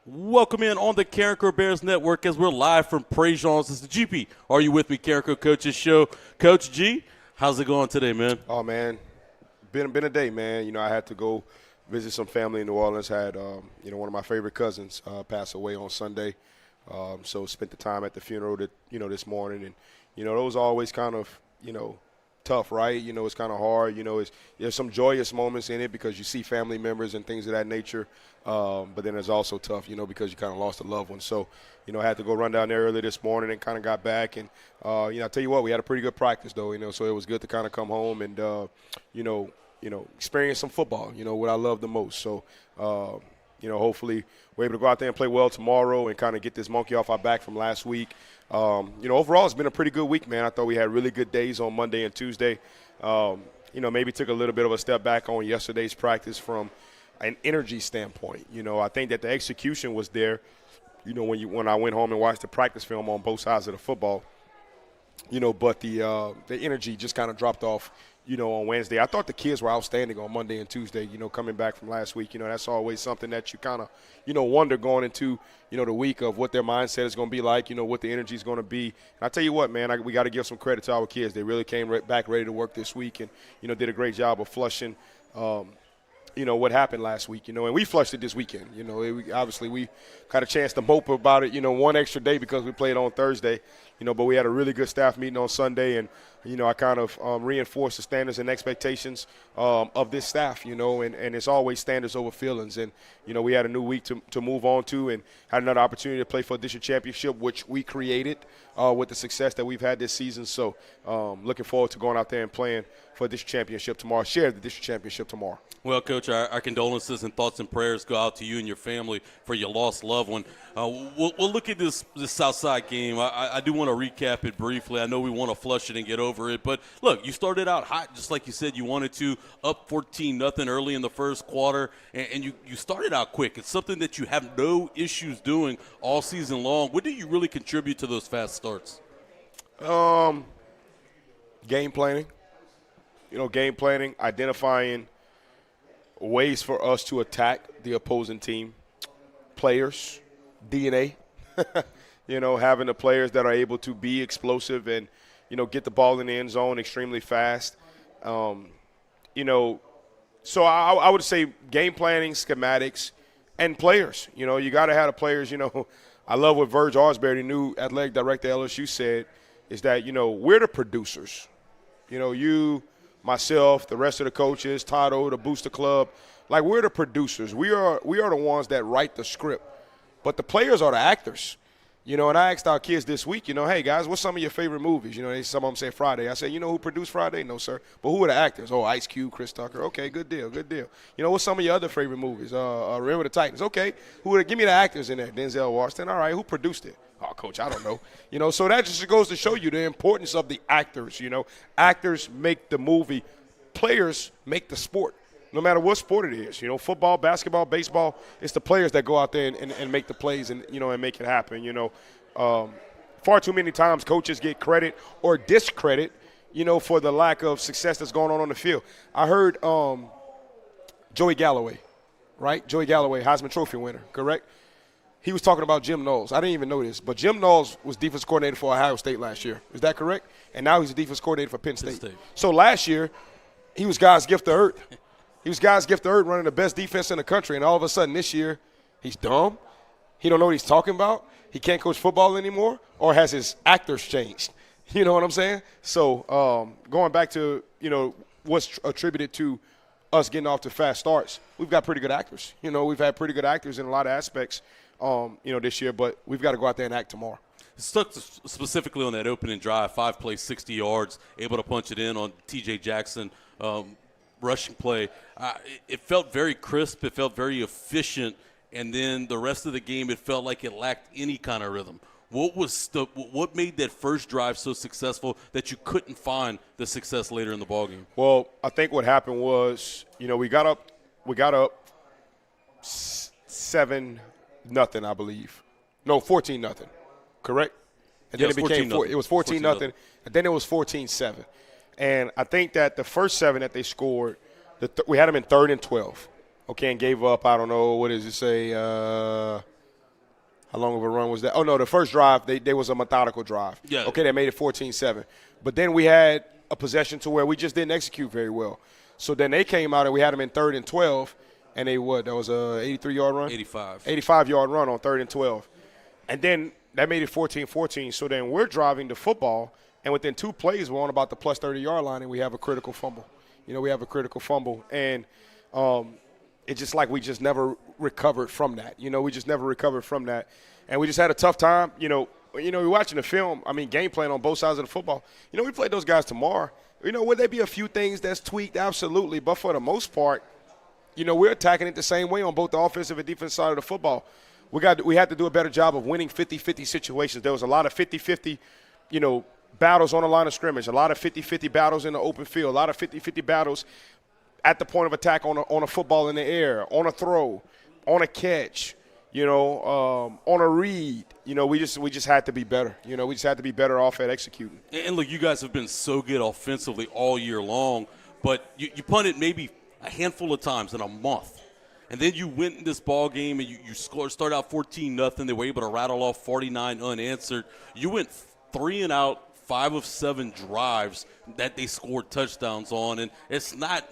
Welcome in on the Carencro Bears Network as we're live from PREJEAN'S. This is the GP. Are you with me, Carencro Coaches Show? Coach G, how's it going today, man? Oh, man, been a day, man. I had to go visit some family in New Orleans. Had one of my favorite cousins pass away on Sunday, so spent the time at the funeral this morning, and those are always kind of tough, right? It's kind of hard. There's some joyous moments in it because you see family members and things of that nature. But then it's also tough, because you kind of lost a loved one. So, I had to go run down there early this morning and kind of got back. And, I tell you what, we had a pretty good practice, though, so it was good to kind of come home and, experience some football, what I love the most. So, hopefully we're able to go out there and play well tomorrow and kind of get this monkey off our back from last week. Overall it's been a pretty good week, man. I thought we had really good days on Monday and Tuesday. Maybe took a little bit of a step back on yesterday's practice from an energy standpoint. I think that the execution was there, when I went home and watched the practice film on both sides of the football, but the energy just kind of dropped off, on Wednesday. I thought the kids were outstanding on Monday and Tuesday, coming back from last week. That's always something that you kind of, wonder going into, the week of what their mindset is going to be like, what the energy is going to be. And I tell you what, man, we got to give some credit to our kids. They really came back ready to work this week and, did a great job of flushing what happened last week, and we flushed it this weekend. Obviously we got a chance to mope about it, one extra day because we played on Thursday, but we had a really good staff meeting on Sunday, and, I kind of reinforced the standards and expectations of this staff, and it's always standards over feelings. And, we had a new week to move on to and had another opportunity to play for a district championship, which we created with the success that we've had this season. So looking forward to going out there and playing for a district championship tomorrow, share the district championship tomorrow. Well, Coach, our condolences and thoughts and prayers go out to you and your family for your lost loved one. We'll look at this Southside game. I do want to recap it briefly. I know we want to flush it and get over it. But, look, you started out hot just like you said you wanted to, up 14-0 early in the first quarter, and you started out quick. It's something that you have no issues doing all season long. What do you really contribute to those fast starts? Game planning. Game planning, identifying ways for us to attack the opposing team, players, DNA, having the players that are able to be explosive and, get the ball in the end zone extremely fast. So I would say game planning, schematics, and players. You got to have the players. I love what Verge Arsberry, the new athletic director at LSU, said, is that, we're the producers. You – myself, the rest of the coaches, Tato, the Booster Club, like we're the producers. We are the ones that write the script. But the players are the actors. And I asked our kids this week, hey, guys, what's some of your favorite movies? Some of them say Friday. I said, who produced Friday? No, sir. But who are the actors? Oh, Ice Cube, Chris Tucker. Okay, good deal. What's some of your other favorite movies? Remember the Titans. Okay. Give me the actors in there. Denzel Washington. All right, who produced it? Oh, Coach, I don't know. So that just goes to show you the importance of the actors, Actors make the movie. Players make the sport, no matter what sport it is. Football, basketball, baseball, it's the players that go out there and make the plays and, and make it happen, Far too many times coaches get credit or discredit, for the lack of success that's going on the field. I heard Joey Galloway, right? Joey Galloway, Heisman Trophy winner, correct? He was talking about Jim Knowles. I didn't even know this, but Jim Knowles was defense coordinator for Ohio State last year. Is that correct? And now he's a defense coordinator for Penn State. So last year, he was God's gift to earth. He was God's gift to earth running the best defense in the country, and all of a sudden this year he's dumb. He don't know what he's talking about. He can't coach football anymore, or has his actors changed? You know what I'm saying? So going back to, what's attributed to us getting off to fast starts, we've got pretty good actors. We've had pretty good actors in a lot of aspects, this year, but we've got to go out there and act tomorrow. Stuck specifically on that opening drive, 5 plays, 60 yards, able to punch it in on T.J. Jackson, rushing play. It felt very crisp. It felt very efficient. And then the rest of the game, it felt like it lacked any kind of rhythm. What made that first drive so successful that you couldn't find the success later in the ballgame? Well, I think what happened was, we got up 7-0, I believe. No, 14-0. Correct? And then it became 14-0, and then it was 14-7. And I think that the first 7 that they scored, we had them in 3rd and 12, okay, and gave up, I don't know, what does it say, How long of a run was that? Oh, no, the first drive, they was a methodical drive. Yeah. Okay, they made it 14-7. But then we had a possession to where we just didn't execute very well. So then they came out and we had them in 3rd and 12, and they what? That was a 83-yard run? 85-yard run on 3rd and 12. And then that made it 14-14. So then we're driving the football, and within 2 plays, we're on about the plus 30-yard line, and we have a critical fumble. We have a critical fumble. And it's just like we just never recovered from that. We just never recovered from that. And we just had a tough time. We're watching the film. I mean, game plan on both sides of the football. We played those guys tomorrow. Would there be a few things that's tweaked? Absolutely. But for the most part, we're attacking it the same way on both the offensive and defensive side of the football. We had to do a better job of winning 50-50 situations. There was a lot of 50-50, battles on the line of scrimmage, a lot of 50-50 battles in the open field, a lot of 50-50 battles at the point of attack on a football in the air, on a throw, on a catch, on a read. We just had to be better. We just had to be better off at executing. And look, you guys have been so good offensively all year long, but you punted maybe a handful of times in a month. And then you went in this ball game and you start out 14-0. They were able to rattle off 49 unanswered. You went 3 and out, 5 of 7 drives that they scored touchdowns on, and it's not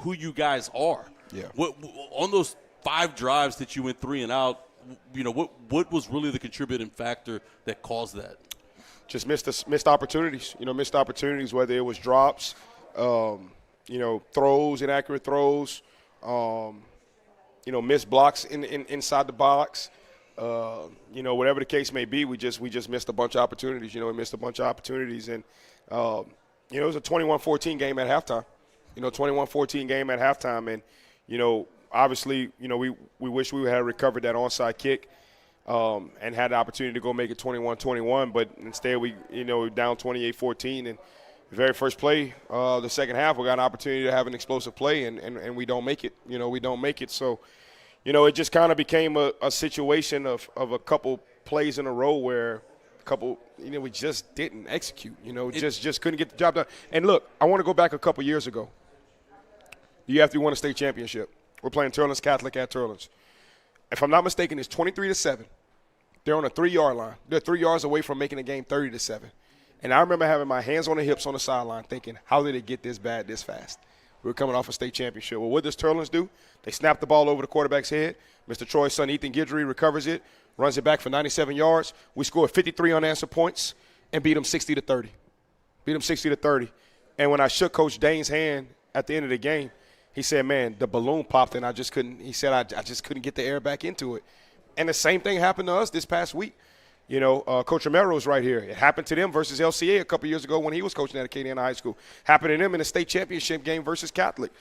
who you guys are. Yeah. On those 5 drives that you went 3 and out, what was really the contributing factor that caused that? Just missed opportunities. Missed opportunities, whether it was drops, throws, inaccurate throws, missed blocks inside the box. Whatever the case may be, we just missed a bunch of opportunities. We missed a bunch of opportunities, and it was a 21-14 game at halftime. 21-14 game at halftime, and obviously, we wish we had recovered that onside kick and had the opportunity to go make it 21-21, but instead we down 28-14, and the very first play, the second half, we got an opportunity to have an explosive play, and we don't make it. We don't make it. So, it just kind of became a situation of a couple plays in a row where we just didn't execute. Just couldn't get the job done. And look, I want to go back a couple years ago. You have to win a state championship. We're playing Turlands Catholic at Turlands. If I'm not mistaken, it's 23-7. They're on a 3-yard line. They're 3 yards away from making the game 30-7. And I remember having my hands on the hips on the sideline thinking, how did it get this bad this fast? We were coming off a state championship. Well, what does Turlands do? They snap the ball over the quarterback's head. Mr. Troy's son, Ethan Guidry, recovers it, runs it back for 97 yards. We scored 53 unanswered points and beat them 60-30. Beat them 60-30. And when I shook Coach Dane's hand at the end of the game, he said, man, the balloon popped and I just couldn't get the air back into it. And the same thing happened to us this past week. Coach Romero is right here. It happened to them versus LCA a couple years ago when he was coaching at Acadiana High School. Happened to them in the state championship game versus Catholic.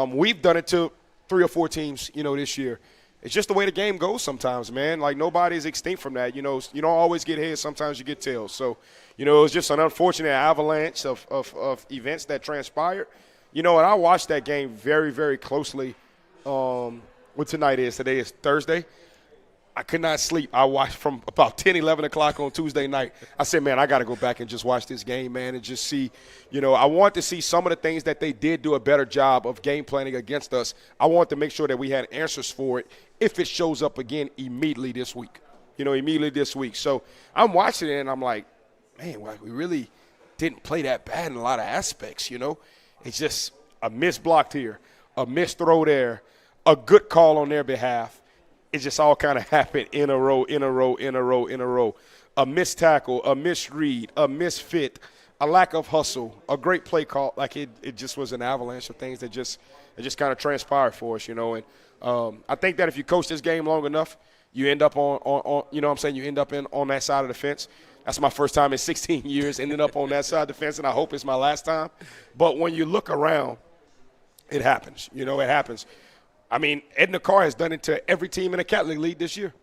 We've done it to 3 or 4 teams, this year. It's just the way the game goes sometimes, man. Like, nobody's extinct from that. You don't always get heads. Sometimes you get tails. So, it was just an unfortunate avalanche of events that transpired. And I watched that game very, very closely. What tonight is? Today is Thursday. I could not sleep. I watched from about 10, 11 o'clock on Tuesday night. I said, man, I got to go back and just watch this game, man, and just see, I want to see some of the things that they did do a better job of game planning against us. I want to make sure that we had answers for it if it shows up again immediately this week, So I'm watching it, and I'm like, man, we really didn't play that bad in a lot of aspects, It's just a missed block here, a missed throw there, a good call on their behalf. It just all kind of happened in a row. A missed tackle, a misread, a misfit, a lack of hustle, a great play call. Like it just was an avalanche of things that just kind of transpired for us, And I think that if you coach this game long enough, you end up on you end up on that side of the fence. That's my first time in 16 years ending up on that side of the fence, and I hope it's my last time. But when you look around, it happens. It happens. I mean, Edna Carr has done it to every team in the Catholic League this year.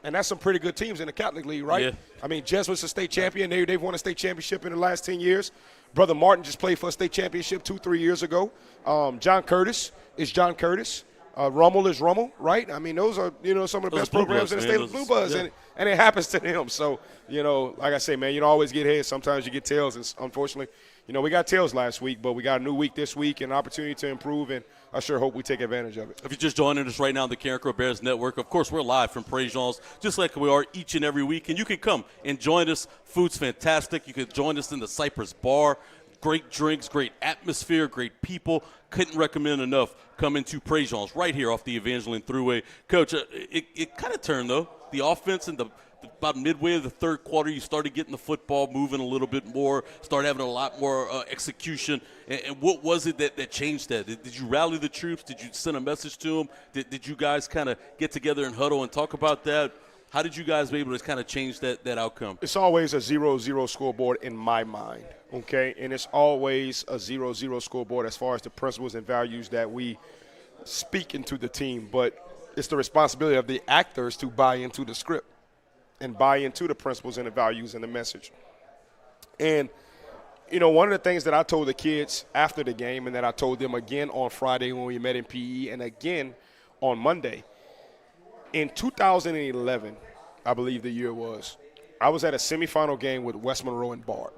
And that's some pretty good teams in the Catholic League, right? Yeah. I mean, Jesuits a state champion. They've won a state championship in the last 10 years. Brother Martin just played for a state championship 2-3 years ago. John Curtis is John Curtis. Rummel is Rummel, right? I mean, those are, some of the best programs in the state of Blue Buzz, and it happens to them. So, like I say, man, you don't always get heads. Sometimes you get tails, and unfortunately, we got tails last week, but we got a new week this week and an opportunity to improve, and I sure hope we take advantage of it. If you're just joining us right now on the Carencro Bears Network, of course, we're live from PREJEAN'S, just like we are each and every week, and you can come and join us. Food's fantastic. You can join us in the Cypress Bar. Great drinks, great atmosphere, great people. Couldn't recommend enough coming to PREJEAN'S right here off the Evangeline Thruway. Coach, it kind of turned, though. The offense in about midway of the third quarter, you started getting the football moving a little bit more, started having a lot more execution. And what was it that changed that? Did you rally the troops? Did you send a message to them? Did you guys kind of get together and huddle and talk about that? How did you guys be able to kind of change that outcome? It's always a 0-0 scoreboard in my mind, okay? And it's always a 0-0 scoreboard as far as the principles and values that we speak into the team. But it's the responsibility of the actors to buy into the script and buy into the principles and the values and the message. And, one of the things that I told the kids after the game and that I told them again on Friday when we met in PE and again on Monday, in 2011, I believe the year was, I was at a semifinal game with West Monroe and Barb.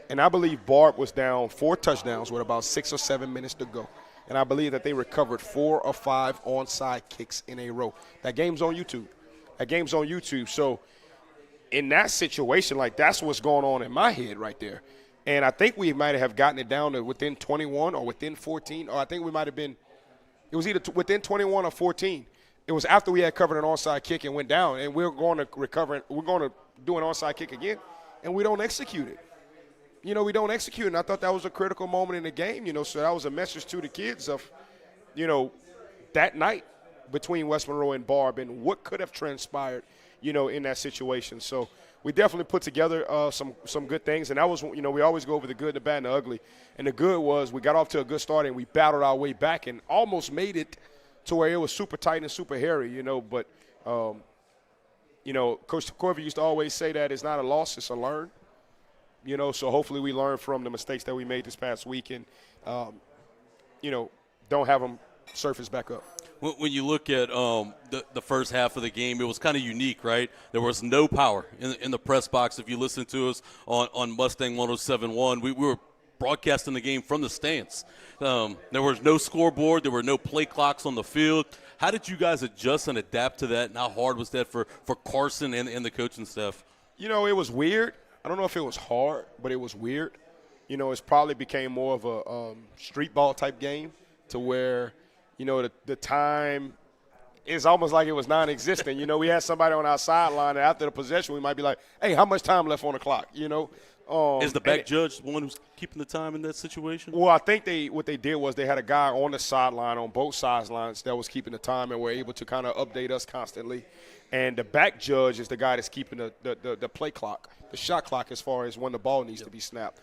And I believe Barb was down 4 touchdowns with about 6 or 7 minutes to go. And I believe that they recovered 4 or 5 onside kicks in a row. That game's on YouTube. So in that situation, that's what's going on in my head right there. And I think we might have gotten it down to within 21 or within 14. Or I think we might have been – it was either within 21 or 14. It was after we had covered an onside kick and went down, and we're going to recover. We're going to do an onside kick again, and we don't execute it. We don't execute it, and I thought that was a critical moment in the game, so that was a message to the kids of, that night between West Monroe and Barb and what could have transpired, in that situation. So we definitely put together some good things, and that was, we always go over the good, the bad, and the ugly. And the good was we got off to a good start, and we battled our way back and almost made it to where it was super tight and super hairy, but, Coach Kobie used to always say that it's not a loss, it's a learn, so hopefully we learn from the mistakes that we made this past week and, don't have them surface back up. When you look at the first half of the game, it was kind of unique, right? There was no power in the press box. If you listen to us on Mustang 107.1, we were broadcasting the game from the stands. There was no scoreboard. There were no play clocks on the field. How did you guys adjust and adapt to that, and how hard was that for Carson and the coaching staff? It was weird. I don't know if it was hard, but it was weird. It's probably became more of a street ball type game to where, the time is almost like it was non-existent. We had somebody on our sideline, and after the possession, we might be like, hey, how much time left on the clock, Is the back judge the one who's keeping the time in that situation? Well, I think what they did was they had a guy on the sideline on both sidelines that was keeping the time and were able to kind of update us constantly. And the back judge is the guy that's keeping the play clock, the shot clock as far as when the ball needs to be snapped.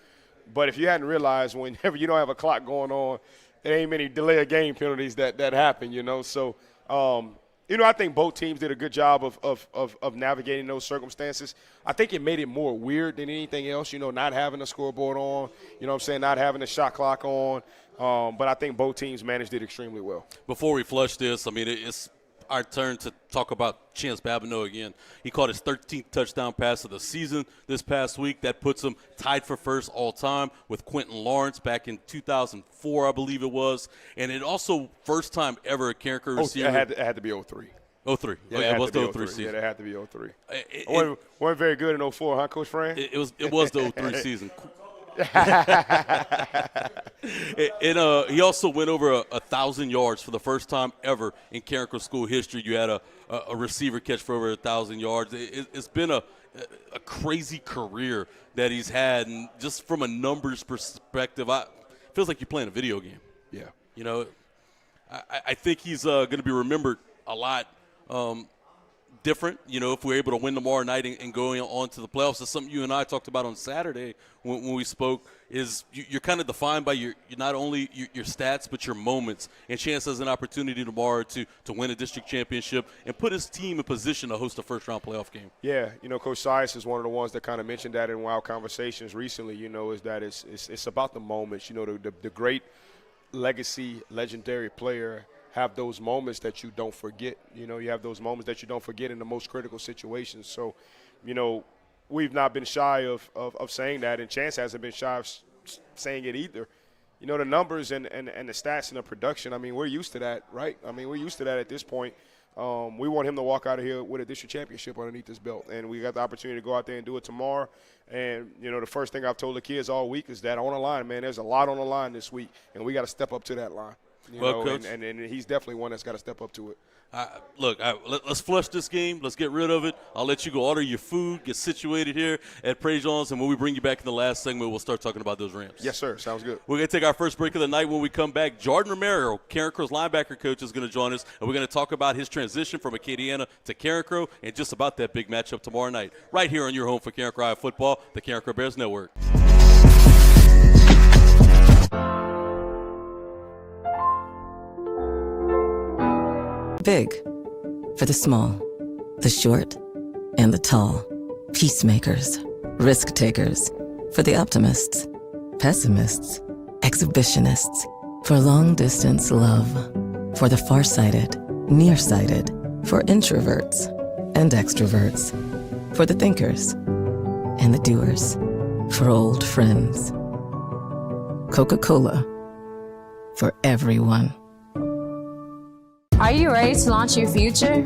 But if you hadn't realized, whenever you don't have a clock going on, there ain't many delay of game penalties that happen, So, I think both teams did a good job of navigating those circumstances. I think it made it more weird than anything else, not having a scoreboard on, not having a shot clock on. But I think both teams managed it extremely well. Before we flush this, it's our turn to talk about Chance Babineau again. He caught his 13th touchdown pass of the season this past week. That puts him tied for first all time with Quentin Lawrence back in 2004, I believe it was. And it also first time ever a Carencro receiver. It had to be 03. 03. Yeah, it was the 03 season. Yeah, it had to be 03. Weren't very good in 04, huh, Coach Fran? It was the 03 season. And he also went over 1,000 yards for the first time ever in Carencro school history. You had a receiver catch for over 1,000 yards. It's been a crazy career that he's had, and just from a numbers perspective, it feels like you're playing a video game. Yeah. I think he's going to be remembered a lot different, if we're able to win tomorrow night and going on to the playoffs. It's something you and I talked about on Saturday when we spoke, is you're kind of defined by your not only your stats but your moments. And Chance has an opportunity tomorrow to win a district championship and put his team in position to host a first-round playoff game. Yeah, Coach Sias is one of the ones that kind of mentioned that in our conversations recently, is that it's about the moments. The great legacy, legendary player have those moments that you don't forget. You know, you have those moments that you don't forget in the most critical situations. So, you know, we've not been shy of saying that, and Chance hasn't been shy of saying it either. You know, the numbers and the stats and the production, I mean, we're used to that, right? I mean, we're used to that at this point. We want him to walk out of here with a district championship underneath his belt, and we got the opportunity to go out there and do it tomorrow. And, you know, the first thing I've told the kids all week is that on the line, man, there's a lot on the line this week, and we got to step up to that line. You know, Coach, and he's definitely one that's got to step up to it. Let's flush this game. Let's get rid of it. I'll let you go order your food, get situated here at PREJEAN'S, and when we bring you back in the last segment, we'll start talking about those Rams. Yes, sir. Sounds good. We're going to take our first break of the night. When we come back, Jordan Romero, Carencro's linebacker coach, is going to join us, and we're going to talk about his transition from Acadiana to Carencro and just about that big matchup tomorrow night, right here on your home for Carencro High Football, the Carencro Bears Network. Big for the small, the short, and the tall. Peacemakers, risk takers, for the optimists, pessimists, exhibitionists, for long distance love, for the farsighted, nearsighted, for introverts and extroverts, for the thinkers and the doers, for old friends. Coca-Cola, for everyone. Are you ready to launch your future?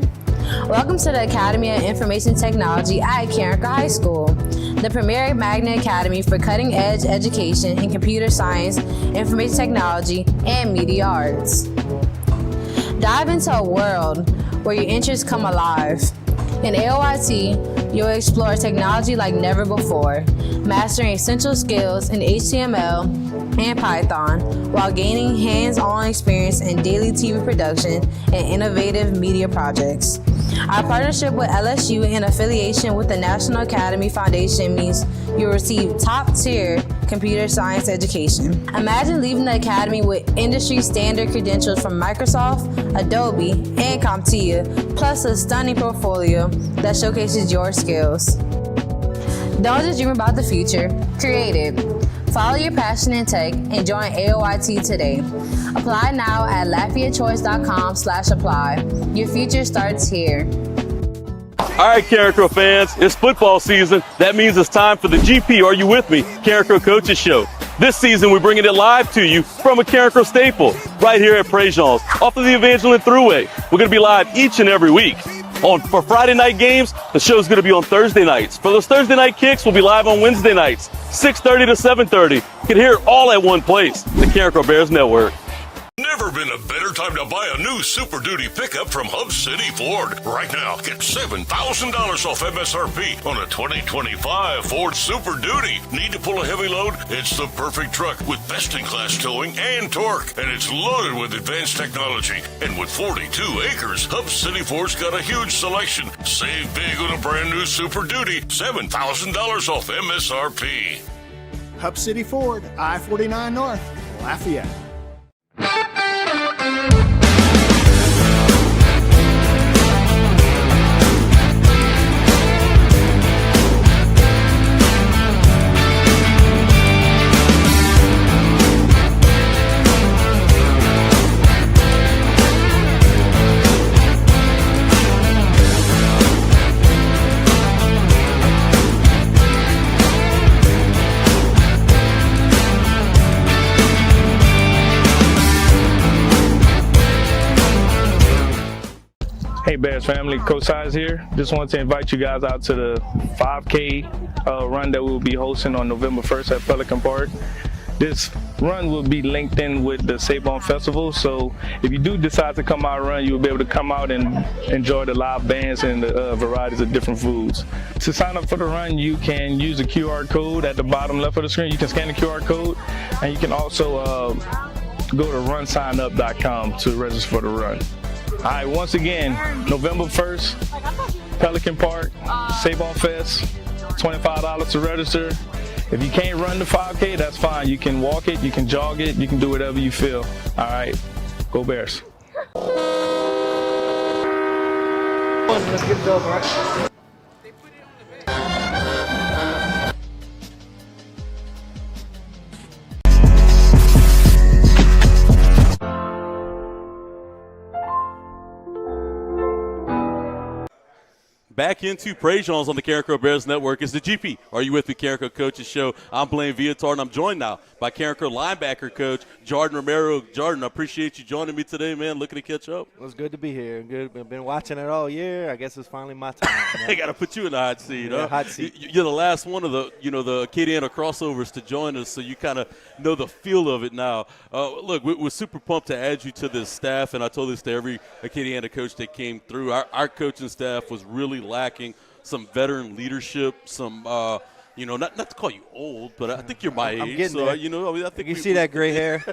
Welcome to the Academy of Information Technology at Carencro High School, the premier magnet academy for cutting-edge education in computer science, information technology, and media arts. Dive into a world where your interests come alive. In AOIT, you'll explore technology like never before, mastering essential skills in HTML and Python while gaining hands-on experience in daily TV production and innovative media projects. Our partnership with LSU and affiliation with the National Academy Foundation means you'll receive top-tier computer science education. Imagine leaving the academy with industry-standard credentials from Microsoft, Adobe, and CompTIA, plus a stunning portfolio that showcases your skills. Don't just dream about the future, create it. Follow your passion in tech and join AOIT today. Apply now at LafayetteChoice.com/apply. Your future starts here. All right, Carencro fans, it's football season. That means it's time for the GP, Are You With Me? Carencro Coaches Show. This season, we're bringing it live to you from a Carencro staple, right here at PREJEAN'S, off of the Evangeline Thruway. We're going to be live each and every week. For Friday night games, the show's going to be on Thursday nights. For those Thursday night kicks, we'll be live on Wednesday nights, 6:30 to 7:30. You can hear it all at one place, the Carencro Bears Network. Never been a better time to buy a new Super Duty pickup from Hub City Ford. Right now, get $7,000 off MSRP on a 2025 Ford Super Duty. Need to pull a heavy load? It's the perfect truck with best-in-class towing and torque. And it's loaded with advanced technology. And with 42 acres, Hub City Ford's got a huge selection. Save big on a brand new Super Duty. $7,000 off MSRP. Hub City Ford, I-49 North, Lafayette. Hey Bears family, Coach Size here. Just wanted to invite you guys out to the 5K run that we'll be hosting on November 1st at Pelican Park. This run will be linked in with the Sabon Festival, so if you do decide to come out and run, you'll be able to come out and enjoy the live bands and the varieties of different foods. To sign up for the run, you can use the QR code at the bottom left of the screen. You can scan the QR code, and you can also go to runsignup.com to register for the run. All right, once again, November 1st, Pelican Park, Sabon Fest, $25 to register. If you can't run the 5K, that's fine. You can walk it, you can jog it, you can do whatever you feel. All right, go Bears. Let's get it over, right? back into PREJEAN'S on the Carencro Bears Network. It's the GP. Are you with the Carencro Coaches Show? I'm Blaine Viator, and I'm joined now by Carencro linebacker coach Jordan Romero. Jordan, I appreciate you joining me today, man. Looking to catch up. It was good to be here. Good. I've been watching it all year. I guess it's finally my time. I got to put you in the hot seat. Yeah, huh? hot seat. You're the last one of the Acadiana crossovers to join us, so you kind of know the feel of it now. Look, we're super pumped to add you to this staff, and I told this to every Acadiana coach that came through. Our coaching staff was really lacking some veteran leadership, some not to call you old, but I think you're my age. I'm getting there. I think you see that gray hair.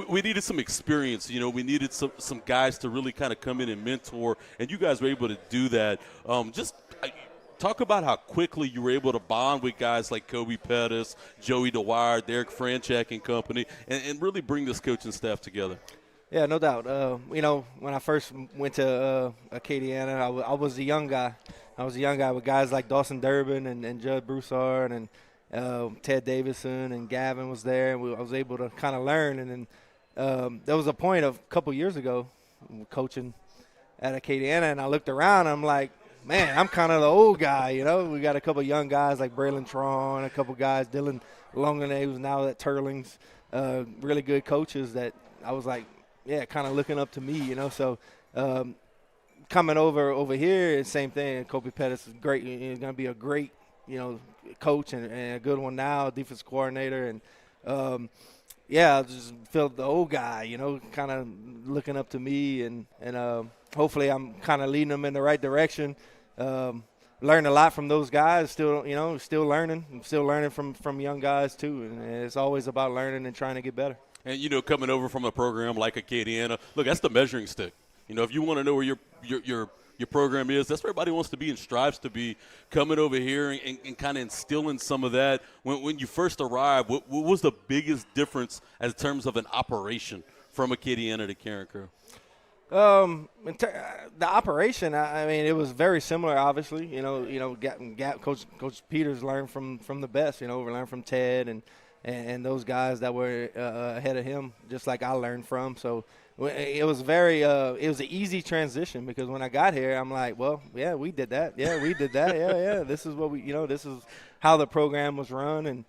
We needed some experience. We needed some guys to really kind of come in and mentor, and you guys were able to do that. Talk about how quickly you were able to bond with guys like Kobie, Pettis, Joey DeWire, Derek Franchak and company, and really bring this coaching staff together. Yeah, no doubt. When I first went to Acadiana, I was a young guy. I was a young guy with guys like Dawson Durbin and Judd Broussard and Ted Davison and Gavin was there. And I was able to kind of learn. And then there was a point a couple years ago coaching at Acadiana, and I looked around and I'm like, man, I'm kind of the old guy, We got a couple young guys like Braylon Tron, a couple guys, Dylan Longenay, who's now at Turlings, really good coaches that I was like, yeah, kind of looking up to me, So coming over here, same thing. Kobie Pettis is great. He's going to be a great, coach and a good one now, defense coordinator. And, I just felt the old guy, kind of looking up to me. And hopefully I'm kind of leading them in the right direction. Learned a lot from those guys. Still learning. I'm still learning from young guys too. And it's always about learning and trying to get better. And, coming over from a program like Acadiana, look, that's the measuring stick. If you want to know where your program is, that's where everybody wants to be and strives to be. Coming over here and kind of instilling some of that. When you first arrived, what was the biggest difference in terms of an operation from Acadiana to Carencro? The operation, I mean, it was very similar. Obviously, Coach Peters learned from the best. We learned from Ted and those guys that were ahead of him, just like I learned from. So it was it was an easy transition because when I got here, I'm like, well, yeah, we did that. Yeah, we did that. Yeah. This is what this is how the program was run. And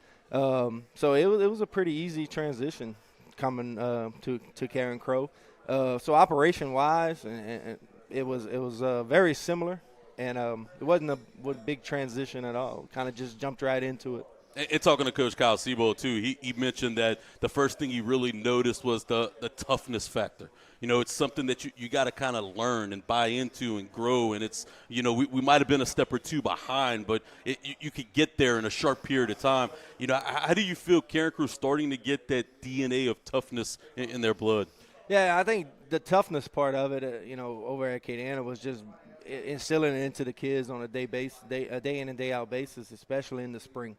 so it was a pretty easy transition coming to Carencro. So operation-wise, and it was very similar, and it wasn't a big transition at all. Kind of just jumped right into it. And talking to Coach Kyle Sebo, too, he mentioned that the first thing he really noticed was the toughness factor. It's something that you got to kind of learn and buy into and grow. And it's, we might have been a step or two behind, but you could get there in a short period of time. How do you feel Carencro's starting to get that DNA of toughness in their blood? Yeah, I think the toughness part of it, over at Acadiana was just instilling it into the kids on a day in and day out basis, especially in the spring.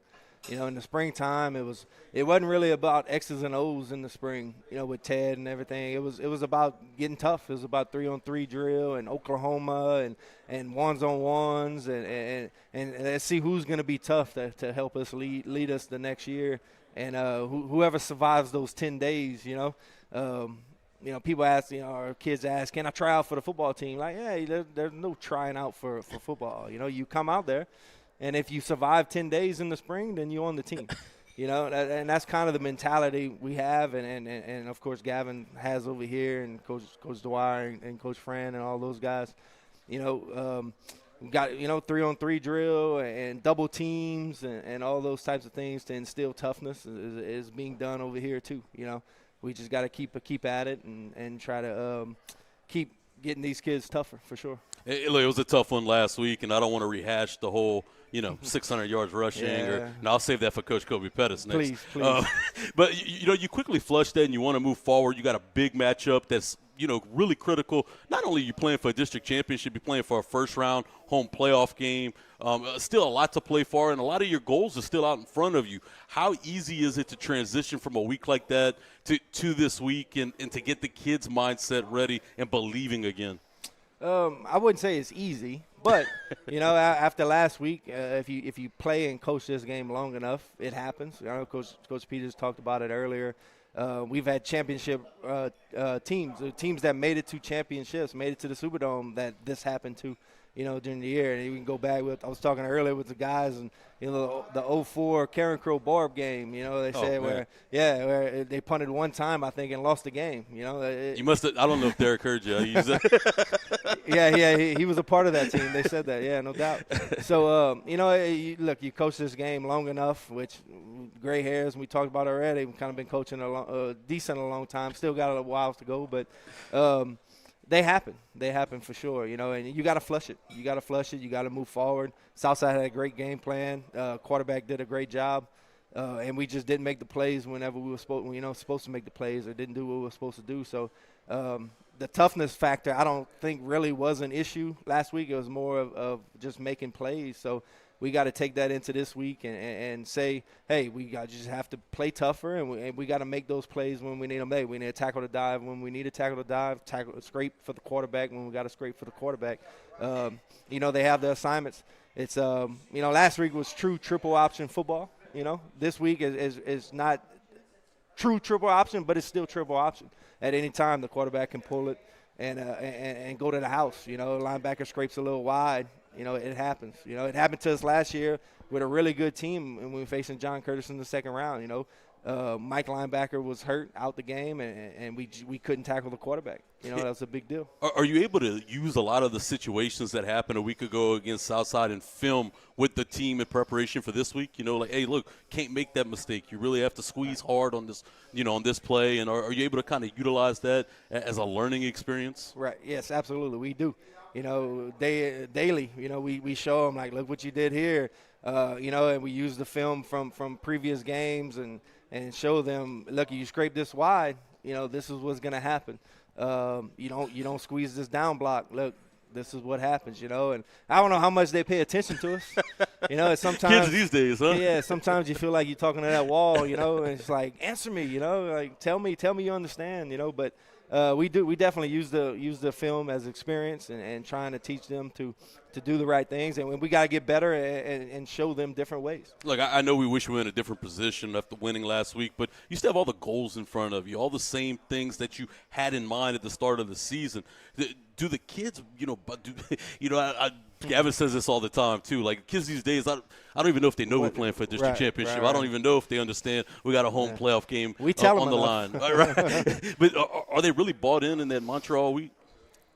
In the springtime, it wasn't really about X's and O's in the spring, with Ted and everything. It was about getting tough. It was about 3-on-3 drill and Oklahoma and ones-on-ones and let's see who's going to be tough to help us lead us the next year. And whoever survives those 10 days, people ask, our kids ask, can I try out for the football team? Like, yeah, there's no trying out for football. You come out there, and if you survive 10 days in the spring, then you're on the team. And that's kind of the mentality we have, and of course Gavin has over here, and Coach Dwyer and Coach Fran and all those guys. We got 3-on-3 drill and double teams and all those types of things to instill toughness is being done over here too. We just got to keep at it and try to keep getting these kids tougher for sure. It was a tough one last week, and I don't want to rehash the whole 600 yards rushing. And I'll save that for Coach Kobie Pettis next. Please. But you quickly flush that, and you want to move forward. You got a big matchup that's really critical. Not only are you playing for a district championship, you're playing for a first-round home playoff game. Still a lot to play for, and a lot of your goals are still out in front of you. How easy is it to transition from a week like that to this week and to get the kids' mindset ready and believing again? I wouldn't say it's easy, but after last week, if you play and coach this game long enough, it happens. Coach Peters talked about it earlier. We've had championship teams that made it to championships, made it to the Superdome that this happened to, during the year. And we can go back I was talking earlier with the guys and, the 04 Carencro Barb game, they said where they punted one time, I think, and lost the game, You must have, I don't know if Derek heard you. he was a part of that team. They said that, yeah, no doubt. So, look, you coach this game long enough, which gray hairs, we talked about already. We've kind of been coaching a long time. Still got a while to go, but they happen. They happen for sure, and you got to flush it. You got to move forward. Southside had a great game plan. Quarterback did a great job, and we just didn't make the plays whenever we were supposed to make the plays, or didn't do what we were supposed to do. So the toughness factor, I don't think really was an issue last week. It was more of just making plays. So we got to take that into this week and say, hey, just have to play tougher, and we got to make those plays when we need them made. We need to tackle the dive when we need to tackle the dive, scrape for the quarterback when we got to scrape for the quarterback. They have the assignments. It's last week was true triple option football. This week is not true triple option, but it's still triple option. At any time, the quarterback can pull it and go to the house. Linebacker scrapes a little wide. It happens. It happened to us last year with a really good team, and we were facing John Curtis in the second round. Mike linebacker was hurt out the game, and we couldn't tackle the quarterback. That was a big deal. Are you able to use a lot of the situations that happened a week ago against Southside and film with the team in preparation for this week? Hey, look, can't make that mistake. You really have to squeeze hard on this, on this play. And are you able to kind of utilize that as a learning experience? Right. Yes, absolutely. We do. Daily, we show them, like, look what you did here, and we use the film from previous games and show them, look, you scrape this wide, this is what's going to happen. You don't squeeze this down block. Look, this is what happens, and I don't know how much they pay attention to us. Sometimes kids these days, huh? Yeah, sometimes you feel like you're talking to that wall, and it's like, answer me, like tell me you understand, but we definitely use the film as experience and trying to teach them to do the right things, and we got to get better and show them different ways. Look, I know we wish we were in a different position after winning last week, but you still have all the goals in front of you, all the same things that you had in mind at the start of the season. Do the kids, Gavin says this all the time too. Like, kids these days, I don't even know if they know we're playing for a district championship. Right. I don't even know if they understand we got a home playoff game on the line. Right. But are they really bought in that mantra all week?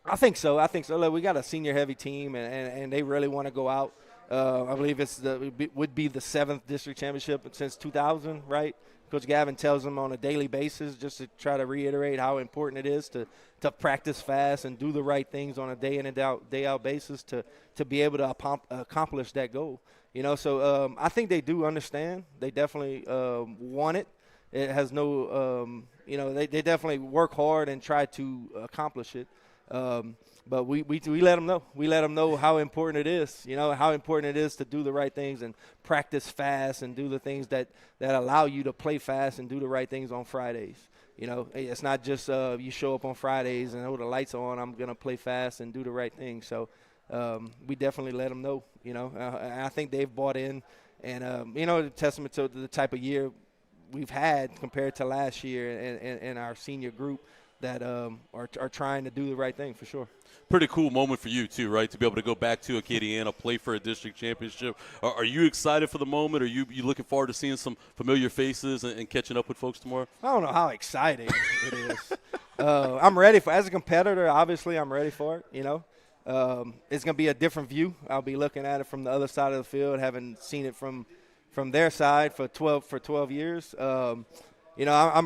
I think so. Look, we got a senior-heavy team, and they really want to go out. I believe would be the 7th district championship since 2000, right? Coach Gavin tells them on a daily basis, just to try to reiterate how important it is to practice fast and do the right things on a day in and day out basis to be able to accomplish that goal. So I think they do understand. They definitely want it. It has no, they definitely work hard and try to accomplish it. But we let them know. We let them know how important it is, how important it is to do the right things and practice fast and do the things that allow you to play fast and do the right things on Fridays. It's not just you show up on Fridays and, the lights are on, I'm going to play fast and do the right thing. So we definitely let them know, I think they've bought in. And, a testament to the type of year we've had compared to last year and our senior group that are trying to do the right thing for sure. Pretty cool moment for you too, right? To be able to go back to Acadiana, play for a district championship. Are you excited for the moment? Are you looking forward to seeing some familiar faces and catching up with folks tomorrow? I don't know how exciting it is. I'm ready for, as a competitor, obviously I'm ready for it, It's going to be a different view. I'll be looking at it from the other side of the field, having seen it from their side for 12 years. I'm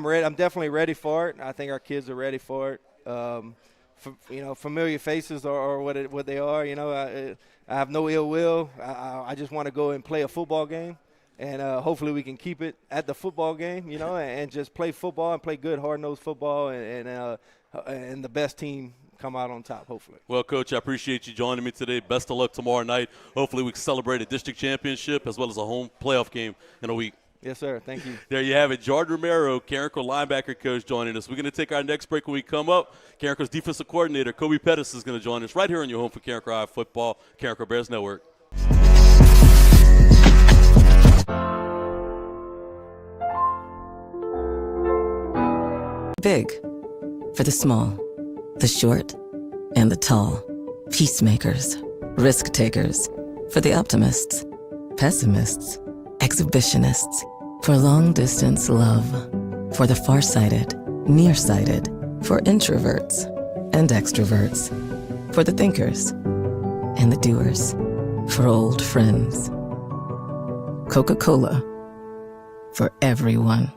ready. I'm definitely ready for it. I think our kids are ready for it. Familiar faces are what they are. I have no ill will. I just want to go and play a football game, and hopefully we can keep it at the football game. And just play football and play good, hard-nosed football, and the best team come out on top, hopefully. Well, Coach, I appreciate you joining me today. Best of luck tomorrow night. Hopefully we can celebrate a district championship as well as a home playoff game in a week. Yes, sir. Thank you. There you have it. Jordan Romero, Carencro linebacker coach, joining us. We're going to take our next break. When we come up, Carencro's defensive coordinator, Kobie Pettis, is going to join us right here on your home for Carencro High Football, Carencro Bears Network. Big for the small, the short, and the tall. Peacemakers, risk takers. For the optimists, pessimists, exhibitionists. For long distance love. For the farsighted, nearsighted. For introverts and extroverts. For the thinkers and the doers. For old friends. Coca-Cola. For everyone.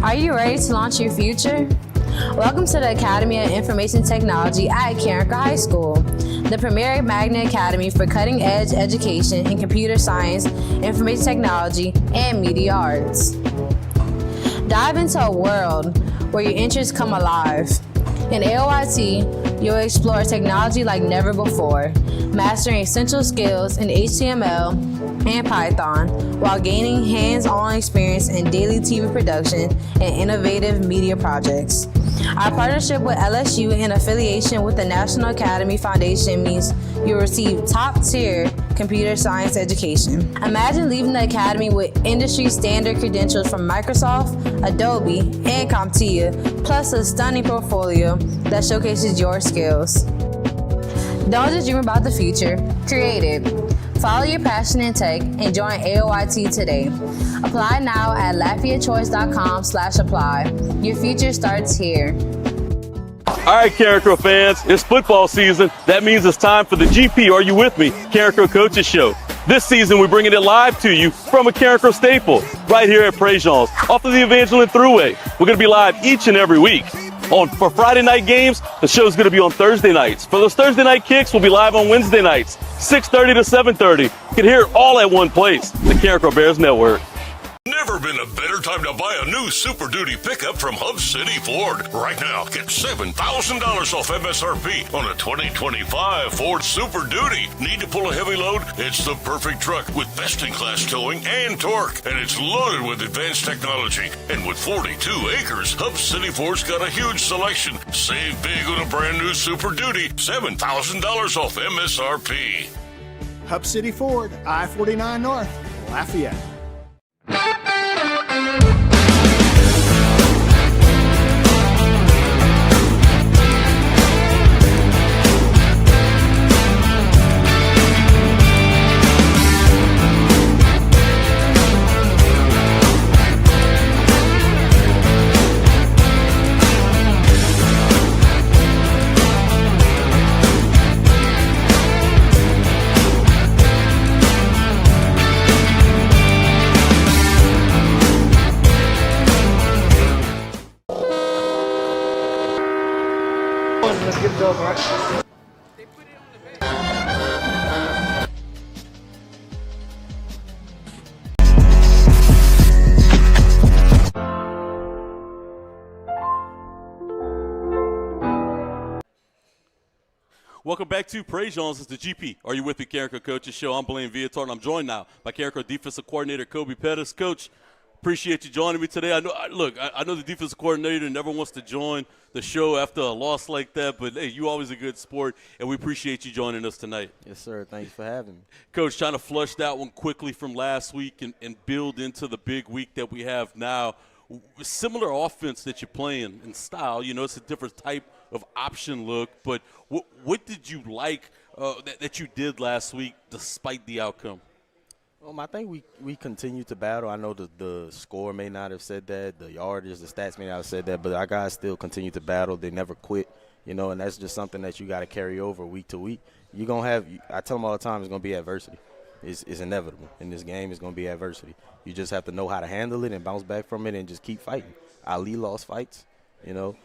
Are you ready to launch your future? Welcome to the Academy of Information Technology at Carencro High School, the premier magnet academy for cutting-edge education in computer science, information technology, and media arts. Dive into a world where your interests come alive. In AOIT, you'll explore technology like never before, mastering essential skills in HTML and Python while gaining hands-on experience in daily TV production and innovative media projects. Our partnership with LSU and affiliation with the National Academy Foundation means you'll receive top-tier computer science education. Imagine leaving the academy with industry-standard credentials from Microsoft, Adobe, and CompTIA, plus a stunning portfolio that showcases your skills. Don't just dream about the future, create it. Follow your passion in tech and join AOIT today. Apply now at LafayetteChoice.com/apply. Your future starts here. All right, Carencro fans, it's football season. That means it's time for the GP Are You With Me? Carencro Coaches Show. This season, we're bringing it live to you from a Carencro staple right here at PREJEAN'S off of the Evangeline Thruway. We're going to be live each and every week. For Friday night games, the show's going to be on Thursday nights. For those Thursday night kicks, we'll be live on Wednesday nights, 6:30 to 7:30. You can hear it all at one place, the Carencro Bears Network. Never been a better time to buy a new Super Duty pickup from Hub City Ford. Right now, get $7,000 off MSRP on a 2025 Ford Super Duty. Need to pull a heavy load? It's the perfect truck with best-in-class towing and torque. And it's loaded with advanced technology. And with 42 acres, Hub City Ford's got a huge selection. Save big on a brand new Super Duty. $7,000 off MSRP. Hub City Ford, I-49 North, Lafayette. Let's get it over, right? Welcome back to PREJEAN'S. It's the GP. Are You With Me? Carencro Coaches Show. I'm Blaine Viator, and I'm joined now by Carencro Defensive Coordinator Kobie Pettis. Coach, appreciate you joining me today. I know the defensive coordinator never wants to join the show after a loss like that, but hey, you always a good sport, and we appreciate you joining us tonight. Yes, sir. Thanks for having me. Coach, trying to flush that one quickly from last week and build into the big week that we have now. Similar offense that you're playing in style, it's a different type of option look, but what did you like that you did last week despite the outcome? I think we continue to battle. I know the score may not have said that, the yardage, the stats may not have said that, but our guys still continue to battle. They never quit, and that's just something that you got to carry over week to week. You're going to have – I tell them all the time, it's going to be adversity. It's inevitable. In this game, it's going to be adversity. You just have to know how to handle it and bounce back from it and just keep fighting. Ali lost fights, the